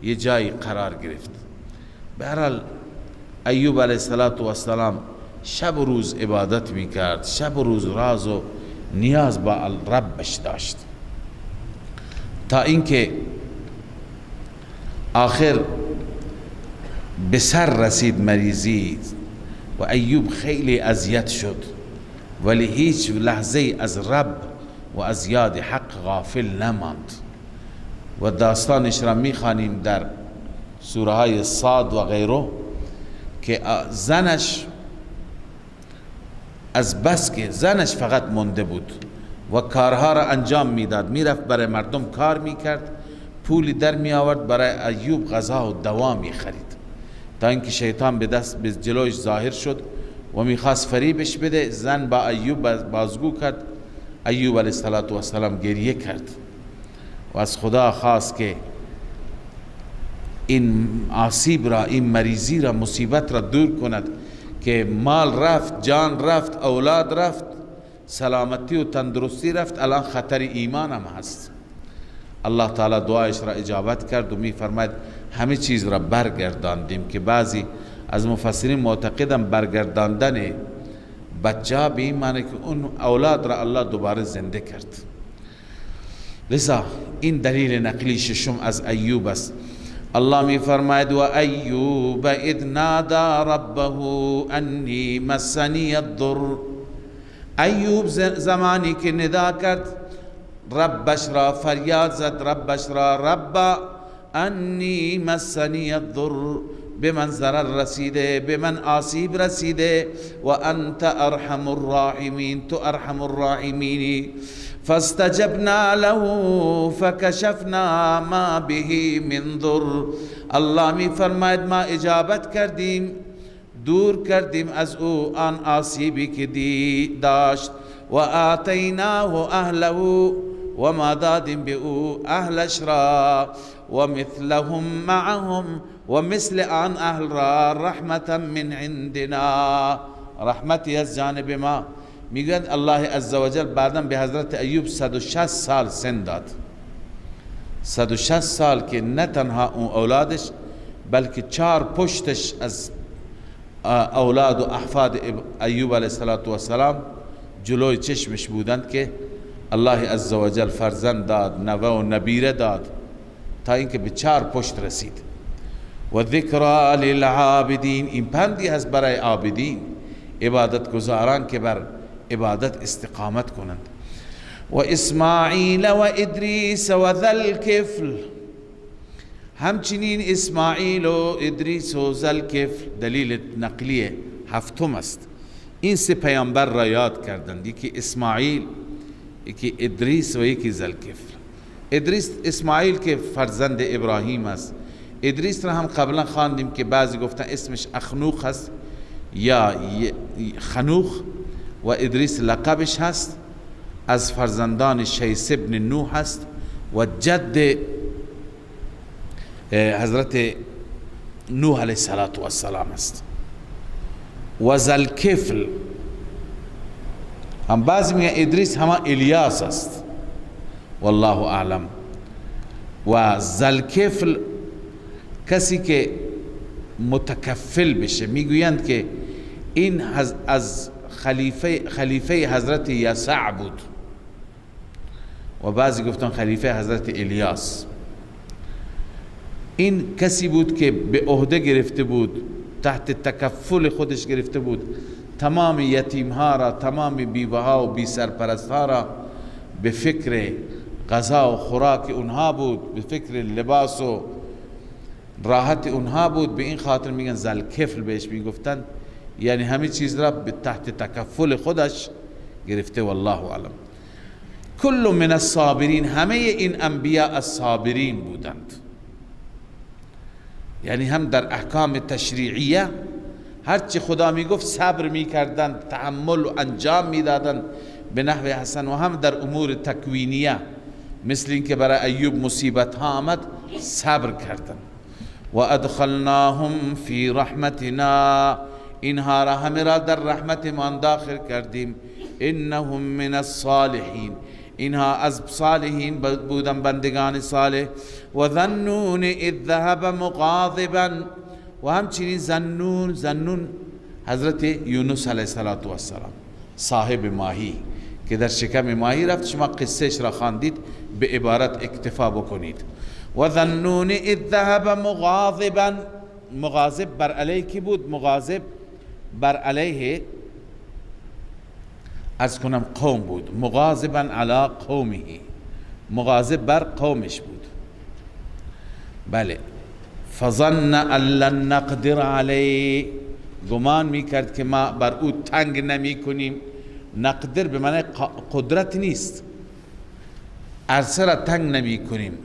یه جایی قرار گرفت. بهرحال ایوب علیه السلام شب و روز عبادت میکرد، شب و روز راز و نیاز با ربش داشت، تا اینکه آخر به سر رسید مریضی و ایوب خیلی اذیت شد، ولی هیچ لحظه از رب و از یاد حق غافل نماند. و داستانش را میخوانیم در سوره های صاد و غیره که زنش از بس که زنش فقط مونده بود و کارها را انجام میداد، میرفت برای مردم کار میکرد، پولی در می آورد، برای ایوب غذا و دوا می خرید، تا اینکه شیطان به جلوش ظاهر شد و میخواست فریبش بده. زن با ایوب بازگو کرد. ایوب علیه السلام گریه کرد و از خدا خواست که این آسیب را، این مریضی را، مصیبت را دور کند که مال رفت، جان رفت، اولاد رفت، سلامتی و تندرستی رفت، الان خطر ایمان هم هست. الله تعالی دعایش را اجابت کرد و می فرماید همه چیز را برگرداندیم، که بعضی از مفسرین معتقدن برگرداندن بچه ها به این معنی که اون اولاد را الله دوباره زنده کرد. لذا این دلیل نقلی ششم از ایوب است. الله می فرماید و ایوب اذ نادى ربه انی مسنی الضر. ایوب زمانی که ندا کرد ربش را، فریاد زد ربش را، رب انی مسنی الضر، به من ضرر رسیده، به من آسیب رسیده، و انت ارحم الراحمین، تو ارحم الراحمینی. فاستجبنا له فکشفنا ما به من ضر. الله می فرماید ما اجابت کردیم، دور کردیم از او آن آسیبی که داشت، و آتیناه اهله، و ما دادیم به او اهلش را، و مثلهم معهم، و مثل آن اهل را، رحمتا من عندنا، رحمتی از جانب ما. میگن الله عزوجل بعدا به حضرت ایوب 160 سال سن داد. 160 سال که نه تنها اون اولادش بلکه 4 پشتش از اولاد و احفاد ایوب علیه السلام جلوی چشمش بودند که الله عزوجل فرزند داد، نوه و نبیره داد، تا اینکه به 4 پشت رسید. و ذکرى للعابدین، این پندی هست برای عابدین، عبادت گزاران که بر عبادت استقامت کنند. و اسماعیل و ادریس و ذوالکفل، همچنین اسماعیل و ادریس و ذوالکفل دلیل نقلی هفتم است. این سه پیامبر را یاد کردند، یکی اسماعیل، یکی ادریس و یکی ذوالکفل. ادریس اسماعیل که فرزند ابراهیم است. ادریس را هم قبلا خواندیم که بعضی گفتن اسمش اخنوخ هست یا خنوخ، و ادریس لقبش هست، از فرزندان شیس ابن نوح هست و جد حضرت نوح علیه السلام است. و ذوالکفل هم بعضی میگن ادریس همه الیاس است، والله اعلم. و ذوالکفل کسی که متکفل بشه، میگویند که این از خلیفه حضرت یسع بود و بعضی گفتن خلیفه حضرت الیاس. این کسی بود که به عهده گرفته بود، تحت تکفل خودش گرفته بود تمام یتیم ها را، تمام بیوه ها و بی سرپرست ها را، به فکر غذا و خوراک اونها بود، به فکر لباس و راحت اونها بود. به این خاطر میگن ذوالکفل بهش میگفتن، یعنی همه چیز را به تحت تکفل خودش گرفته. والله اعلم. کل من الصابرین، همه این انبیاء الصابرین بودند، یعنی هم در احکام تشریعیه هرچی خدا میگفت صبر میکردند، تحمل و انجام میدادند به نحو حسن، و هم در امور تکوینیه مثل اینکه برای ایوب مصیبت ها آمد صبر کردند. و ادخلناهم فی رحمتنا، اینها را همه را در رحمت ما داخل کردیم. انهم من الصالحین، اینها از صالحین بودن، بندگان صالح. و ذنون اذ ذهب مغاضبا، و همچنین ذنون حضرت یونس علیه السلام صاحب ماهی که در شکم ماهی رفت، شما قصهش را خواندید، به عبارت اکتفا بکنید. و ذنون اذ ذهب مغاضبا، مغاضب بر علیه کی بود؟ مغاضب بر علیه از کنم قوم بود، مغاضبا علی قومه، مغاضب بر قومش بود. بله. فظن ان لن نقدر علیه، گمان میکرد که ما بر او تنگ نمی کنیم. نقدر به معنی قدرت نیست، عرصه را تنگ نمی کنیم.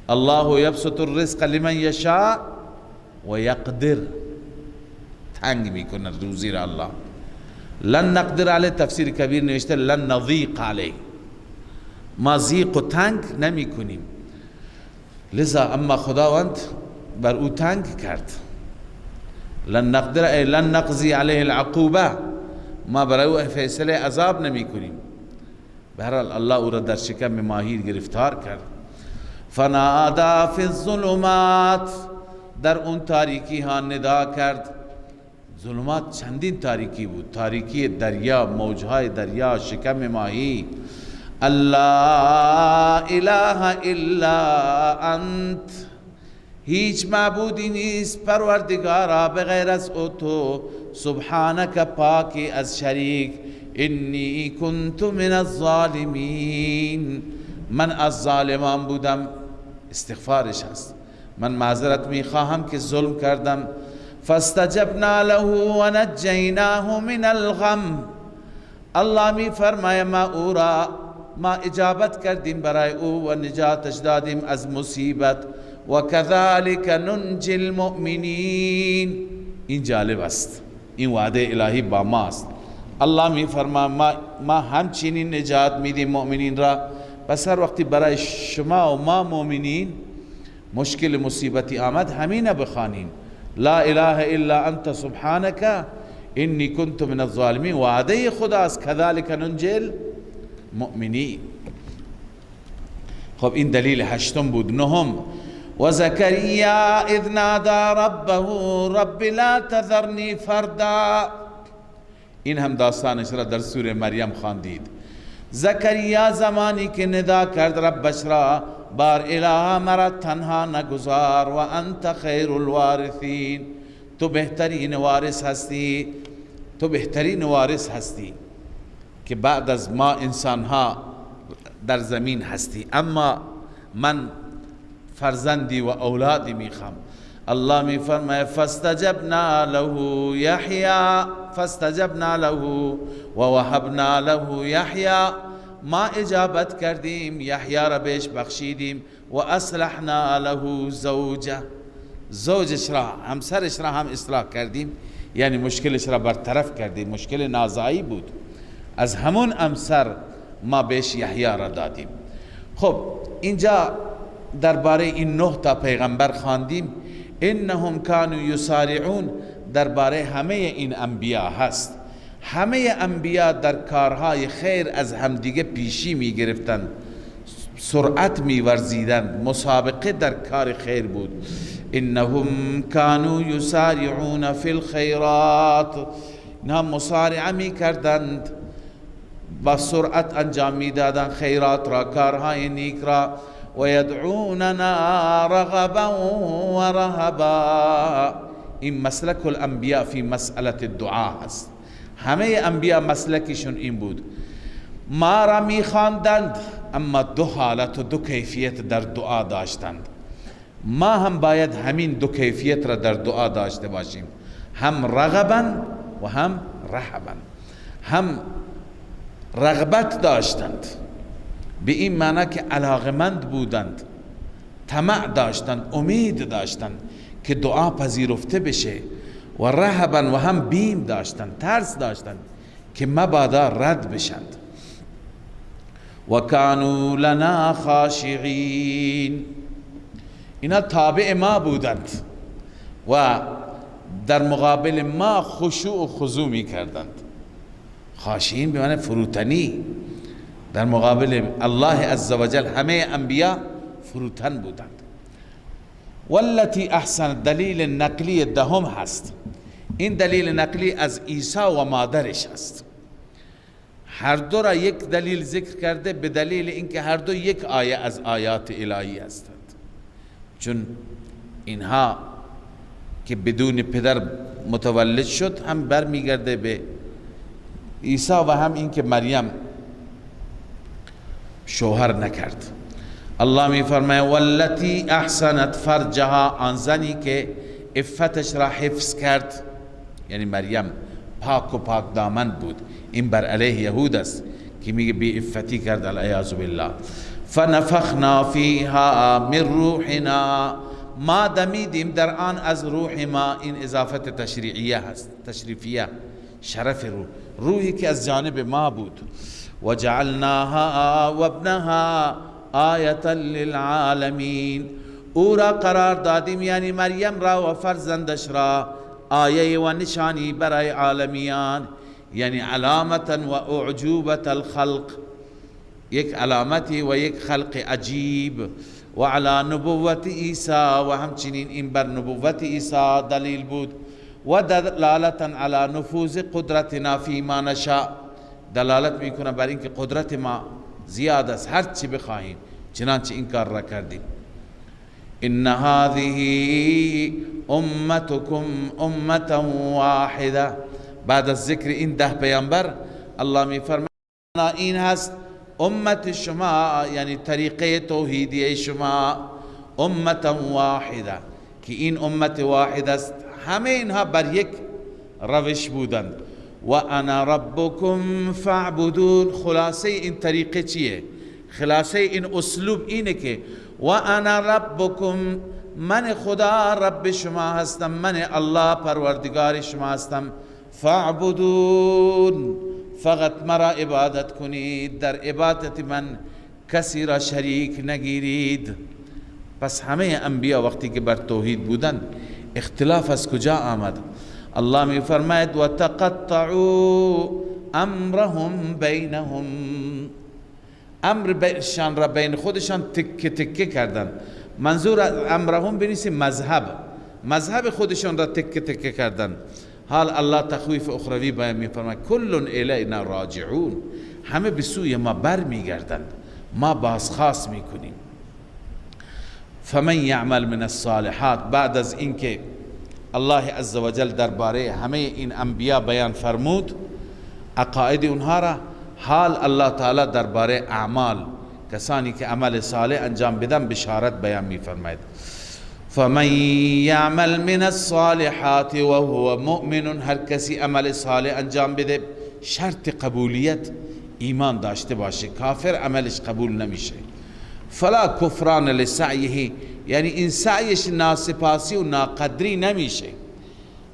الله یبسط الرزق لمن یشاء و یقدر، تنگ میکنه روزی را الله. لن نقدر علیه تفسیر کبیر نوشته لن نضیق علیه، ما ضیق و تنگ نمی کنیم. لذا اما خداوند بر او تنگ کرد. لن نقدر ای لن نقضی علیه العقوبه، ما برای او فیصله عذاب نمی کنیم. بهرحال الله او را در شکم ماهی گرفتار کرد. فنادا فی الظلمات، در اون تاریکی ها ندا کرد. ظلمات چندین تاریکی بود، تاریکی دریا، موجهای دریا، شکم ماهی. الله اله الا انت، هیچ معبودی نیست پروردگارا بغیر از تو، سبحانک پاکی از شریک، انی کنت من الظالمین، من از ظالمان بودم. استغفارش هست، من معذرت میخواهم که ظلم کردم. فاستجبنا له و نجیناه من الغم، الله می فرماید ما او را ما اجابت کردیم برای او و نجاتش دادیم از مصیبت. و کذالک ننجی المؤمنین، این جالب است، این وعده الهی با ماست. الله می فرماید ما همچنین نجات میدیم مؤمنین را. پس هر وقتی برای شما و ما مؤمنین مشکل مصیبتی آمد، همین بخوانین لا اله الا انت سبحانک انی کنت من الظالمین. وعده خداست کذالک ننجی المؤمنین. خب این دلیل هشتم بود. نهم و زکریا اذ نادى ربه رب لا تذرنی فردا، این هم داستانش را در سوره مریم خواندید. زکریا زمانی که ندا کرد ربش را، بار الها مرا تنها نگذار و انت خیر الوارثین تو بهترین وارث هستی، تو بهترین وارث هستی که بعد از ما انسان ها در زمین هستی، اما من فرزندی و اولادی میخوام. الله می فرماید فاستجبنا له یحیی، فاستجبنا له و وهبنا له یحیی، ما اجابت کردیم یحیی را بهش بخشیدیم و اصلحنا له زوجه، زوجش را همسرش را هم اصلاح کردیم، یعنی مشکلش را برطرف کردیم، مشکل نازایی بود، از همون همسر ما بهش یحیی را دادیم. خب اینجا درباره این 9 تا پیغمبر خواندیم. انهم كانوا یسارعون درباره همه این انبیا هست. همه انبیا در کارهای خیر از همدیگه پیشی می گرفتند، سرعت می ورزیدند، مسابقه در کار خیر بود. انهم كانوا یسارعون فی الخیرات، اینها مسارعه می کردند، با سرعت انجام می دادند خیرات را، کارهای نیک را. و یدعوننا رغبا و رهبا، این مسلک الانبیاء فی مسئله الدعا هست. همه انبیا مسلکشون این بود، ما را می خواندند اما 2 حالت و 2 کیفیت در دعا داشتند. ما هم باید همین 2 کیفیت را در دعا داشته باشیم، هم رغبا و هم رهبا. هم رغبت داشتند به این معنی که علاقمند بودند، طمع داشتند، امید داشتند که دعا پذیرفته بشه، و رهبا و هم بیم داشتند، ترس داشتند که مبادا رد بشند. و کانوا لنا خاشعین، اینا تابع ما بودند و در مقابل ما خشوع و خضوع می کردند. خاشعین به معنی فروتنی، در مقابل الله عزوجل همه انبیا فروتن بودند. والتی احسن، دلیل نقلی دهم هست. این دلیل نقلی از عیسی و مادرش هست. هر دو را یک دلیل ذکر کرده به دلیل اینکه هر دو یک آیه از آیات الهی هستند، چون اینها که بدون پدر متولد شد هم برمیگرده به عیسی و هم اینکه مریم شوهر نکرد. الله می فرماید والتی احسنت فرجها، آن زنی که عفتش را حفظ کرد، یعنی مریم پاک و پاک دامن بود. این بر علیه یهود است که میگه بی عفتی کرد العیاذ بالله. فنفخنا فیها من روحنا، ما دمیدیم در آن از روح ما. این اضافت تشریعیه هست، تشریفیه، شرف روح، روحی که از جانب ما بود. وجعلناها وابنها آیة للعالمین، او را قرار دادیم یعنی مریم را و فرزندش را آیه و نشانی برای عالمیان، یعنی علامتا و اعجوبت الخلق، یک علامتی و یک خلق عجیب. و علی نبوت عیسی، و همچنین این بر نبوت عیسی دلیل بود. و دلالتا علی نفوذ قدرتنا فی ما نشاء، دلالت میکنه بر اینکه قدرت ما زیاد است، هر چی بخواهیم، چنانچه این کار را کردیم. ان هذه امتکم امه واحده، بعد از ذکر این 10 پیامبر الله میفرماید این هست امت شما، یعنی طریقه توحیدی شما، امه واحده، که این امت واحد است، همه اینها بر یک روش بودند. و انا ربکم فاعبدون، خلاصه این طریقه چیه؟ خلاصه این اسلوب اینه که و انا ربکم، من خدا رب شما هستم، من الله پروردگار شما هستم. فاعبدون، فقط مرا عبادت کنید، در عبادت من کسی را شریک نگیرید. پس همه انبیا وقتی که بر توحید بودن، اختلاف از کجا آمد؟ الله می فرماید و تقطعوا امرهم بینهم، امرشان را بین خودشان تکه تکه کردن. منظور امرهم بنویسیم مذهب خودشان را تکه تکه کردن. حال الله تخویف اخروی بیان می فرماید کل الینا راجعون، همه به سوی ما بر می گردند، ما بازخواست می کنیم. فمن یعمل من الصالحات، بعد از اینکه الله عزوجل درباره همه این انبیا بیان فرمود عقاید اونها را، حال الله تعالی درباره اعمال کسانی که عمل صالح انجام بدن بشارت بیان می فرماید. فمن یعمل من الصالحات و هو مؤمن، هر کسی عمل صالح انجام بده، شرط قبولیت ایمان داشته باشه، کافر عملش قبول نمیشه. فلا کفران لسعیه، یعنی این سعیش ناسپاسی و ناقدری نمیشه.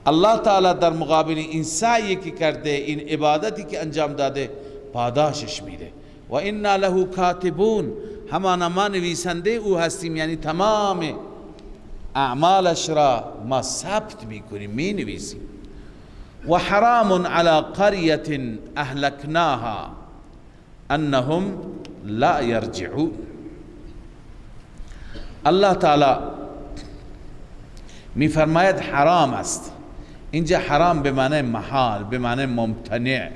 الله تعالی در مقابل این سعی که کرده، این عبادتی که انجام داده پاداشش میده. و انا له کاتبون، همان ما نویسنده او هستیم، یعنی تمام اعمالش را ما ثبت میکنیم، می نویسیم. و حرام علی قریة اهلکناها انهم لا یرجعون. الله تعالی می فرماید حرام است. اینجا حرام به معنی محال، به معنی ممتنع.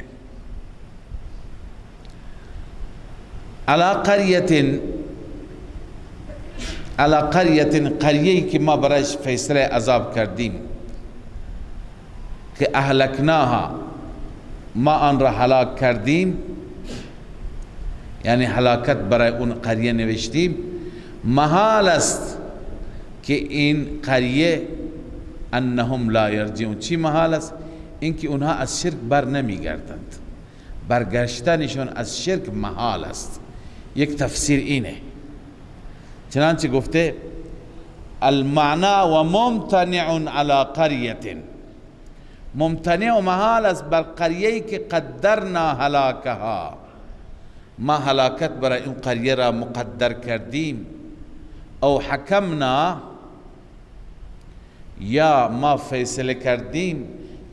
علی قریة، قریه‌ای که ما برایش فیصله عذاب کردیم، که اهلکناها، ما آن را هلاک کردیم، یعنی هلاکت برای اون قریه نوشتیم. محال است که این قریه انهم لا یرجعون. چی محال است؟ اینکه اونها از شرک بر نمیگردند، برگشتنشون از شرک محال است. یک تفسیر اینه، چنانچه گفته المعنى و ممتنع علی قریة، ممتنع و محال است بر قریه‌ای که قدرنا هلاکها، ما هلاکت برای این قریه را مقدر کردیم. او حکمنا، یا ما فیصله کردیم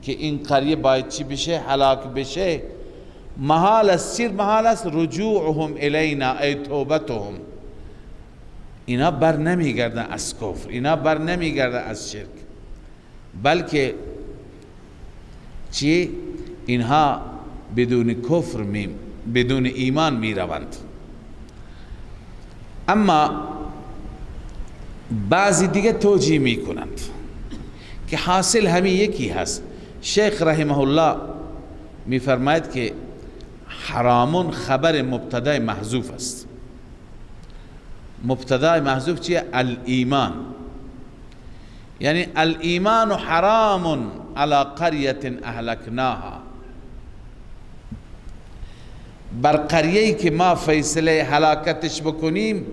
که این قریه باید چی بشه؟ هلاک بشه. محال است، چی محال است؟ رجوعهم الینا، ای توبتهم، اینا بر نمیگردن از کفر، اینا بر نمیگردن از شرک، بلکه چی؟ اینها بدون کفر بدون ایمان می روند. اما بعضی دیگه توجیه می کنند که حاصل همین یکی هست. شیخ رحمه الله می فرماید که حرامون خبر مبتدا محذوف است. مبتدا محذوف چیه؟ الایمان، یعنی الایمان حرام علی قریة اهلکناها، بر قریه‌ای که ما فیصله هلاکتش بکنیم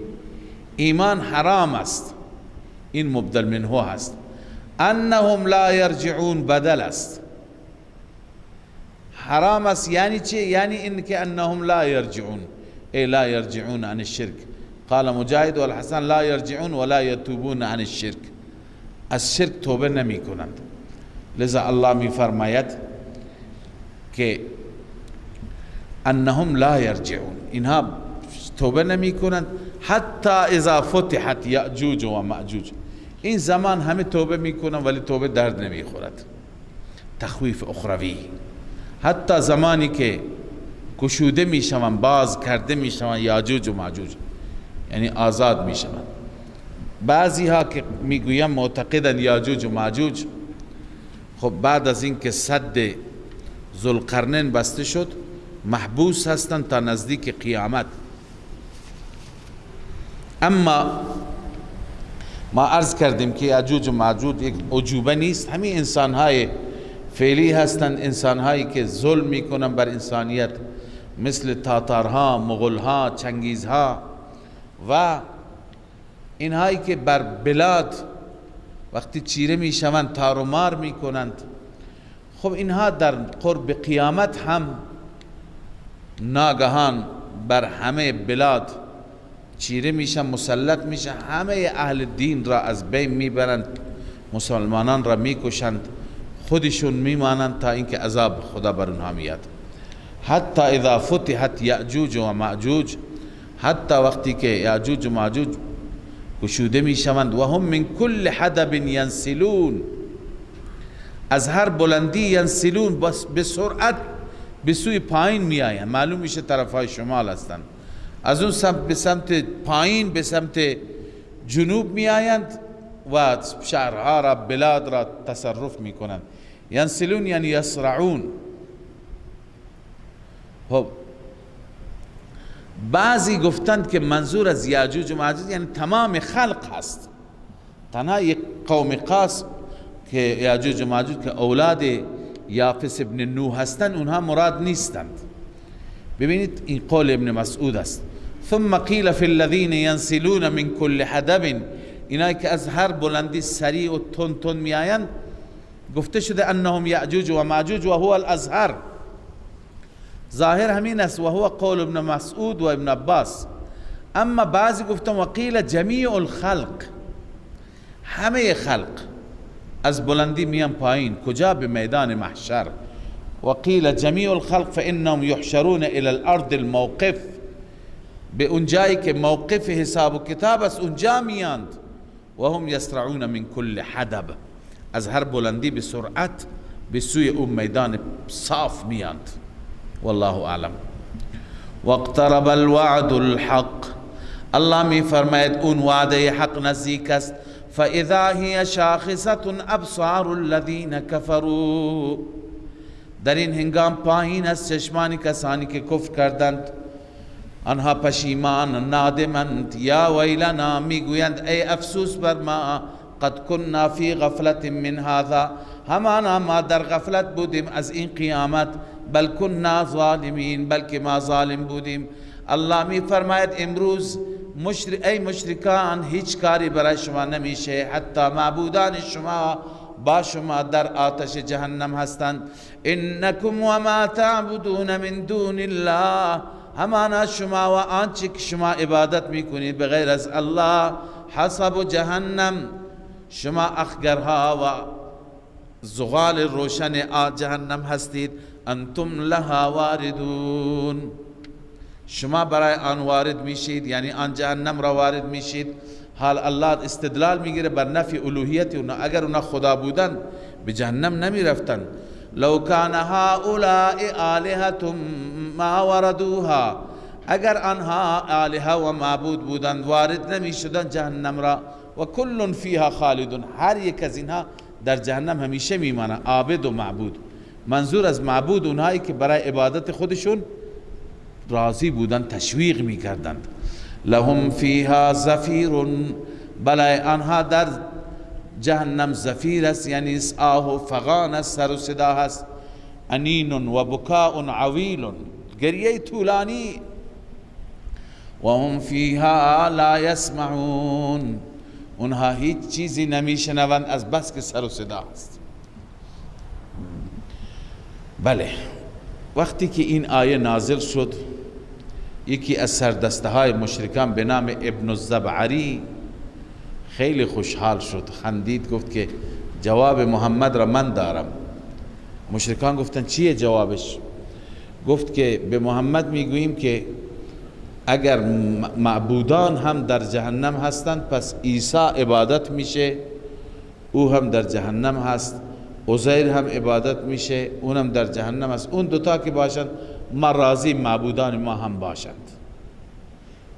ایمان حرام است. این مبدل منه هست. انهم لا یرجعون بدل است. حرام است یعنی چی؟ یعنی این که انهم لا یرجعون، ای لا یرجعون عن الشرک. قال مجاهد والحسن لا یرجعون ولا یتوبون عن الشرک، از شرک توبه نمی کنند. لذا الله می فرماید که انهم لا یرجعون، اینها توبه نمی کنند حتی اذا فتحت یأجوج و مأجوج. این زمان همه توبه می کنند ولی توبه درد نمی خورد. تخویف اخروی. حتی زمانی که گشوده می شوند، باز کرده می شوند یاجوج و ماجوج، یعنی آزاد می شوند. بعضی ها که می گویند معتقدند یاجوج و ماجوج، خب بعد از این که سد ذوالقرنین بسته شد محبوس هستند تا نزدیک قیامت. اما ما عرض کردیم که یاجوج و ماجوج یک عجوبه نیست، همین انسانهای فعلی هستند، انسانهایی که ظلم میکنن بر انسانیت، مثل تاتارها، مغولها، چنگیزها و اینهایی که بر بلاد وقتی چیره میشوند تار و مار میکنند. خب اینها در قرب قیامت هم ناگهان بر همه بلاد چیره میشن، مسلط میشن، همه اهل دین را از بین میبرند، مسلمانان را میکشند، خودشون میمانند تا اینکه عذاب خدا بر اونها میاد. حتی اذا فتحت یأجوج و مأجوج، حتی وقتی که یأجوج و مأجوج گشوده میشوند، و هم من کل حدب ینسلون، از هر بلندی ینسلون، بس به سرعت به سوی پایین میآیند. معلوم میشه طرفهای شمال هستند، از اون سمت به سمت پایین، به سمت جنوب می آیند و شهرها را بلاد را تصرف می کنند. ینسلون یعنی یسرعون. خب بعضی گفتند که منظور از یاجوج و ماجوج یعنی تمام خلق هست، تنها یک قوم خاص که یاجوج و ماجوج که اولاد یافس ابن نوح هستند اونها مراد نیستند. ببینید این قول ابن مسعود است. ثم قیل فی الذین ینسلون من کل حدب، اینایی که از هر بلندی سریع و تند تند می آیند گفته شده انهم یاجوج و ماجوج و هو الازهر. ظاهر همین است و هو قول ابن مسعود و ابن عباس. اما بعضی گفتن وقیل جمیع الخلق، همه خلق از بلندی میان پایین. کجا؟ به میدان محشر. وقیل جمیع الخلق فانهم یحشرون الى الارض الموقف، به اون جایی که موقف حساب و کتاب است اونجا میاند. و هم یسرعون من کل حدب، از هر بلندی به سرعت به سوی اون میدان صاف میاند. والله اعلم. واقترب الوعد الحق، الله می فرماید اون وعده حق نزدیک است. فاذا هی شاخصه ابصار الذین کفروا، در این هنگام پایین است چشمان کسانی که کفر کردند. آنها پشیمان نادمند. یا ویلنا، میگویند ای افسوس بر ما، قد كنا فی غفلت من هذا، همانا ما در غفلت بودیم از این قیامت. بل كنا ظالمین، بلکه ما ظالم بودیم. الله می فرماید امروز ای مشرکان هیچ کاری برای شما نمیشه، حتی معبودان شما با شما در آتش جهنم هستند. انکم و ما تعبدون من دون الله، همانا شما و آنچه که شما عبادت میکنید بغیر از الله، حسب جهنم، شما اخگرها و زغال روشن جهنم هستید. انتم لها واردون، شما برای آن وارد میشید، یعنی آن جهنم را وارد میشید. حال الله استدلال میگیره بر نفی الوهیت اونا. اگر اونا خدا بودن به جهنم نمی رفتن. لو کان هؤلاء آلهة ما وردوها، اگر آنها آلهه و معبود بودند وارد نمی شدن جهنم را. و کل فیها خالدون، هر یک از اینها در جهنم همیشه میمانند. عابد و معبود، منظور از معبود اونهایی که برای عبادت خودشون راضی بودن، تشویق میکردند. لهم فیها زفیر، بلای آنها در جهنم زفیر است، یعنی آه و فغان است، سر و صدا هست. انین و بکاء عویل، گریه طولانی. و هم فیها لا یسمعون، اونها هیچ چیزی نمیشنوند از بس که سر و صدا است. بله، وقتی که این آیه نازل شد یکی از سردسته های مشرکان به نام ابن الزبعری خیلی خوشحال شد، خندید، گفت که جواب محمد را من دارم. مشرکان گفتن چیه جوابش؟ گفت که به محمد میگوییم که اگر معبودان هم در جهنم هستند پس عیسی عبادت میشه، او هم در جهنم هست. عزیر هم عبادت میشه، اونم در جهنم است. اون دوتا که باشند ما راضی معبودان ما هم باشند.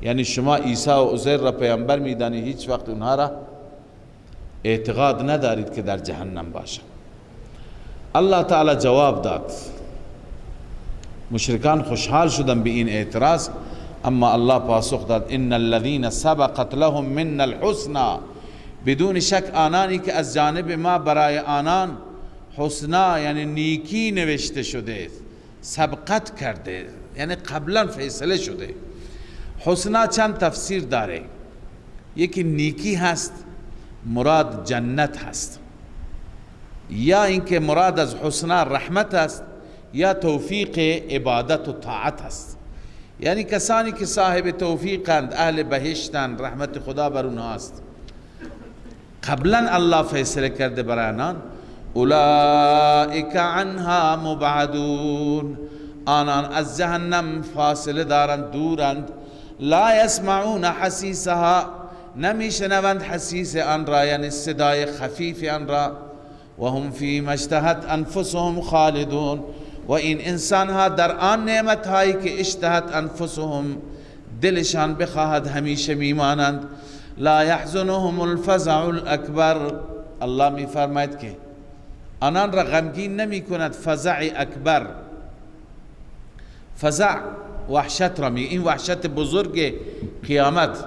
یعنی شما عیسی و عزیر را پیامبر میدانی، هیچ وقت اونها را اعتقاد ندارید که در جهنم باشند. الله تعالی جواب داد. مشرکان خوشحال شدن به این اعتراض، اما الله پاسخ داد ان الذين سبقت لهم من الحسنى، بدون شک آنانی که از جانب ما برای آنان حسنا یعنی نیکی نوشته شده، سبقت کرده یعنی قبلا فیصله شده. حسنا چند تفسیر داره. یکی نیکی هست، مراد جنت هست، یا اینکه مراد از حسنا رحمت است، یا توفیق عبادت و طاعت است. یعنی کسانی که صاحب توفیقند، اهل بهشتند، رحمت خدا بر اونها است. قبلا الله فیصله کرده برای آنان. اولئک عنها مبعدون، آنان از جهنم فاصله دارند، دورند. لا یسمعون حسیسها، نمیشنوند حسیس آن را، یعنی صدای خفیف آن را. و هم فیما اشتهت انفسهم خالدون، و این انسان ها در آن نعمت هایی که اشتهت انفسهم، دلشان بخواهد، همیشه میمانند. لا يحزنهم الفزع الاکبر. الله می فرماید که آنان را غمگین نمی کند فزع اکبر. فزع وحشت را می، این وحشت بزرگ قیامت.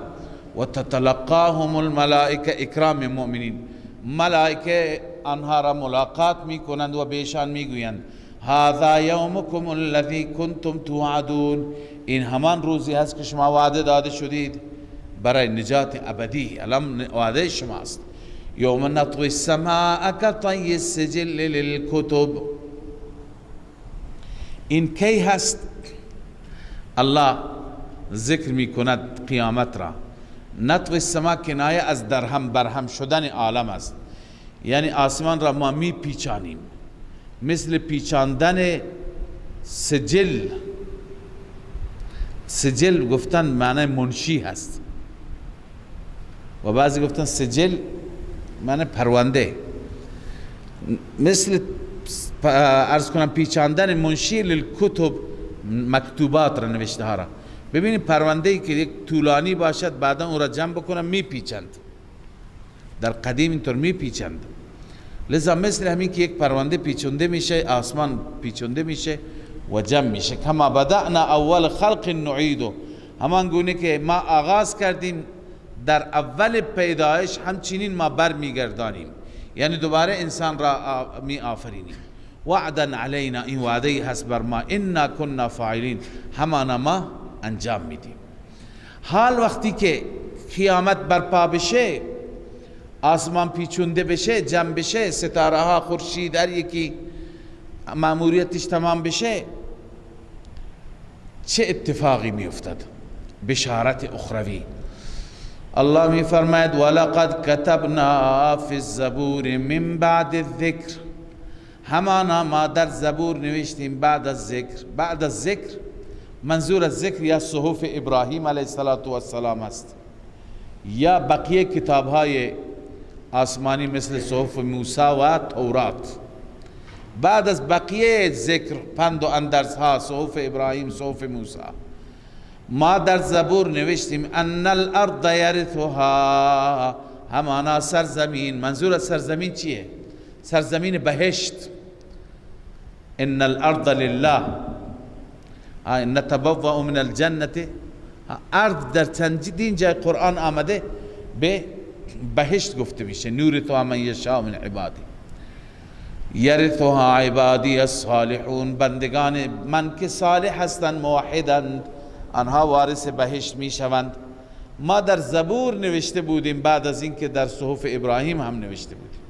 و تتلقاهم الملائکه، اکرام مؤمنین، ملائکه آنها را ملاقات می کنند و بهشان می گویند هذا یومکم الذی کنتم توعدون، این همان روزی هست که شما وعده داده شدید برای نجات ابدی، الان وعده شماست. یوم نطوی السماء کطی السجل للکتب. این کی هست؟ الله ذکر می کند قیامت را. نطوی السماء کنایه از درهم برهم شدن عالم است، یعنی آسمان را ما می پیچانیم، مثل پیچاندن سجل. سجل گفتن معنی منشی هست و بعضی گفتن سجل معنی پرونده، مثل عرض کنم پیچاندن منشی للکتب، مکتوبات را، نوشته ها را. ببینید پرونده ای که یک طولانی باشد بعدا اون را جمع بکنن می پیچند، در قدیم اینطور می پیچند. لذا مثل همین که یک پرونده پیچونده میشه، آسمان پیچونده میشه و جمع میشه. کما بدأنا اول خلق نعیدو، همان گونه که ما آغاز کردیم در اول پیدایش همچنین ما بر میگردانیم، یعنی دوباره انسان را می آفرینیم. وعدا علینا، این وعده هست بر ما، انا کنا فاعلین، همانا ما انجام میدیم. حال وقتی که قیامت برپا بشه، آسمان پیچونده بشه، جمع بشه، ستاره ها، خورشید، هر یکی مأموریتش تمام بشه، چه اتفاقی می افتد؟ بشارت اخروی. الله می فرماید ولقد کتبنا فی الزبور من بعد الذکر، همانا ما در زبور نوشتیم بعد از ذکر. بعد از ذکر منظور از ذکر یا صحف ابراهیم علیه السلام است یا بقیه کتاب های آسمانی مثل صحف موسی و تورات. بعد از بقیه ذکر، پند و اندرس ها، صحف ابراهیم، صحف موسی، ما در زبور نوشتیم ان الارض یرثها، همانا سرزمین. منظور از سرزمین چیه؟ سرزمین بهشت. ان الارض لله نتبوأ من الجنة. ارض در چندین جای قرآن آمده به بهشت گفته میشه. نورثها من یشاء من عبادی، یرثها عبادی الصالحون، بندگان من که صالح هستند، موحدند، آنها وارث بهشت میشوند. ما در زبور نوشته بودیم بعد از اینکه در صحف ابراهیم هم نوشته بودیم.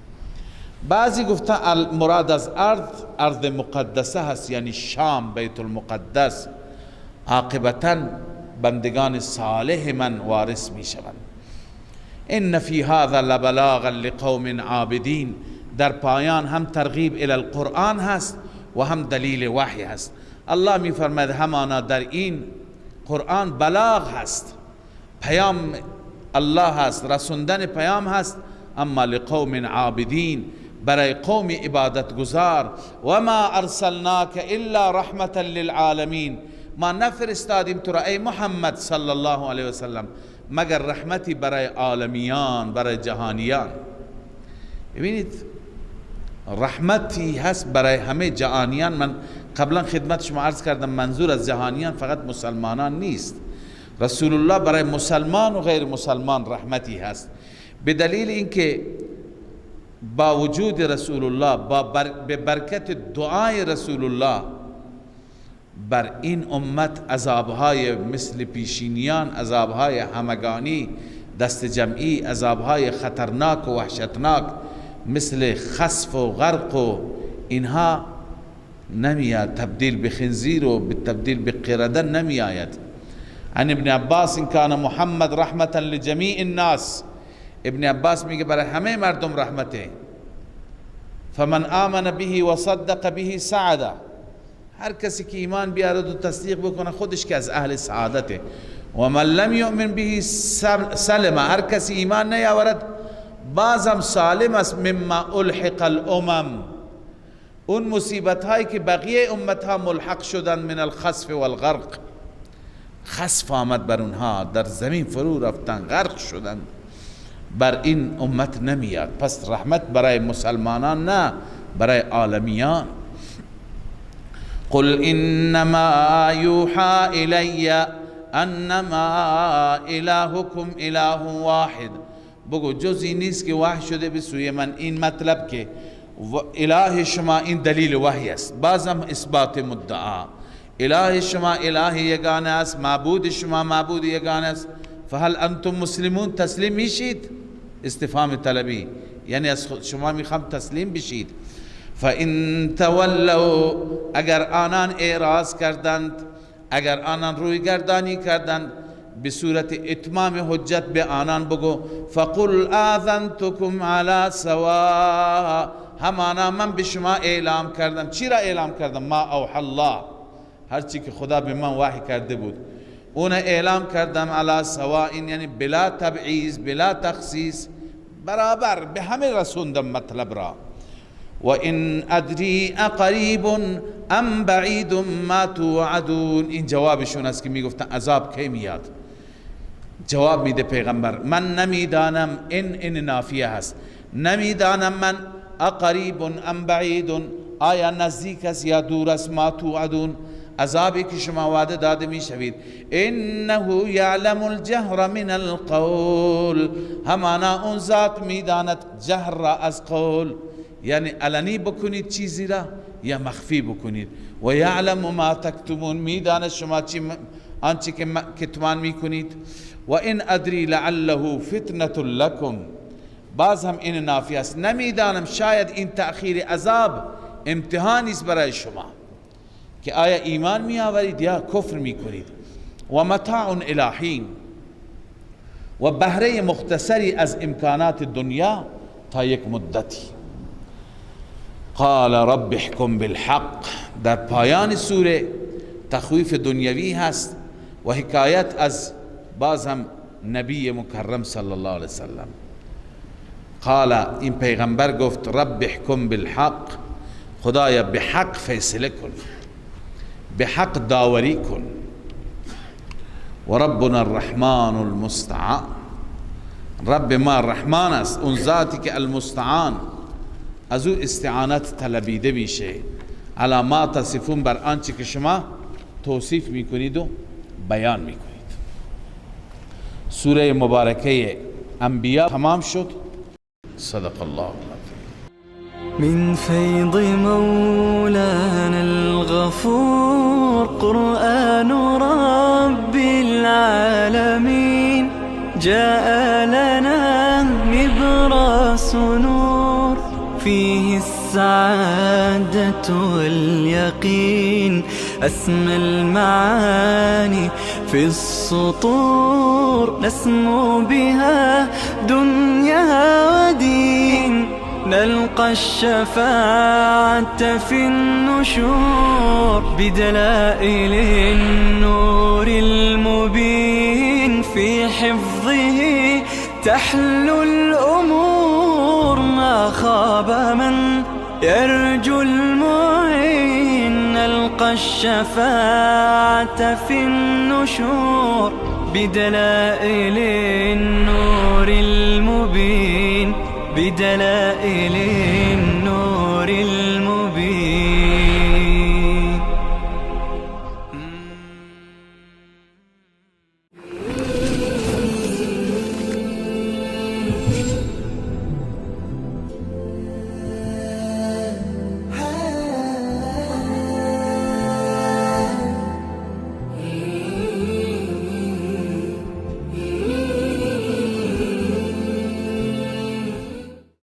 بعضی گفتن مراد از ارض مقدسه هست، یعنی شام، بیت المقدس. عاقبتاً بندگان صالح من وارث می شوند. ان فی هذا لبلاغا لقوم عابدین، در پایان هم ترغیب الی القرآن هست و هم دلیل وحی هست. الله می فرماید همانا در این قرآن بلاغ هست، پیام الله هست، رسوندن پیام هست، اما لقوم عابدین، برای قوم عبادت گزار. و ما ارسلناک الا رحمتا للعالمین، ما نفرستادیم تو را ای محمد صلی الله علیه وسلم مگر رحمتی برای عالمیان، برای جهانیان. ببینید رحمتی هست برای همه جهانیان. من قبلا خدمت شما عرض کردم منظور از جهانیان فقط مسلمانان نیست. رسول الله برای مسلمان و غیر مسلمان رحمتی هست، به دلیل اینکه با وجود رسول الله، به برکت دعای رسول الله بر این امت عذابهای مثل پیشینیان، عذابهای همگانی، دست جمعی، عذابهای خطرناک و وحشتناک مثل خسف و غرق و اینها نمیاد، تبدیل به خنزیر و تبدیل به قرده نمیآید. عن ابن عباس ان کان محمد رحمتا لجمیع الناس، ابن عباس میگه برای همه مردم رحمته. فمن آمن به و صدق به سعده، هر کسی که ایمان بیارد و تصدیق بکنه خودش که از اهل سعادته. و من لم یؤمن به سلم، هر کسی ایمان نیاورد بازم سالم است. مما الحق الامم، اون مصیبت هایی که بقیه امت ها ملحق شدن، من الخسف والغرق، خسف آمد بر اونها، در زمین فرو رفتن، غرق شدن. بر این امت نمیاد. پس رحمت برای مسلمانان نه، برای عالمیان. قل انما یوحى الی انما الهکم اله واحد، بگو جزی نیست که وحی شده به سوی من. این مطلب که اله شما این دلیل وحی است. بازم اثبات مدعا، اله شما اله یگانه است، معبود شما معبود یگانه است. فهل انتم مسلمون، تسلیم میشید؟ استفهام طلبی، یعنی از شما میخوام تسلیم بشید. فان تولوا، اگر آنان اعراض کردند، اگر آنان روی گردانی کردند، به صورت اتمام حجت به آنان بگو فقل آذنتکم علی سواء، همانا من به شما اعلام کردم. چی را اعلام کردم؟ ما اوحى الله، هرچی که خدا به من وحی کرده بود اون اعلام کردم. علی سواء یعنی بلا تبعیض بلا تخصیص، برابر به همه رسوندم مطلب را. و ان ادری اقریب ام بعید ما توعدون، این جوابشون است که میگفتن عذاب کی میاد. جواب میده پیغمبر من نمیدانم، این نافیه هست، نمیدانم من اقریب ام بعید، آیا نزدیک است یا دور است، ما توعدون، عذابی که شما وعده داده میشوید. انه یعلم الجهر من القول، همانا اون ذات میداند جهر را از قول، یعنی علنی بکنید چیزی را یا مخفی بکنید. و یعلم ما تکتمون، میداند شما آنچه که کتمان میکنید. و این ادری لعله فتنة لکم، باز هم این نافی است، نمیدانم شاید این تأخیر عذاب امتحانی است برای شما که آیا ایمان می آورید یا کفر می کنید. و متاع الی حین، و بهره مختصری از امکانات دنیا تا یک مدتی. قال رب احکم بالحق، در پایان سوره تخویف دنیوی هست و حکایت از باز هم نبی مکرم صلی الله علیه وسلم. قال، این پیغمبر گفت رب احکم بالحق، خدایا به حق فیصله کن، به حق داوری کن. و ربنا الرحمن المستعان، رب ما رحمان است، اون ذاتی که المستعان از او استعانت طلبیده میشه. علامات تصفون بر آنچه که شما توصیف میکنید و بیان میکنید. سوره مبارکه انبیاء تمام شد. صدق الله العظیم. من فيض مولانا الغفور قرآن رب العالمين جاء لنا نبراس نور فيه السعادة واليقين أسمى المعاني في السطور نسمو بها دنيا ودين نلقى الشفاعة في النشور بدلائل النور المبين في حفظه تحلو الأمور ما خاب من يرجو المعين نلقى الشفاعة في النشور بدلائل النور المبين بدلائل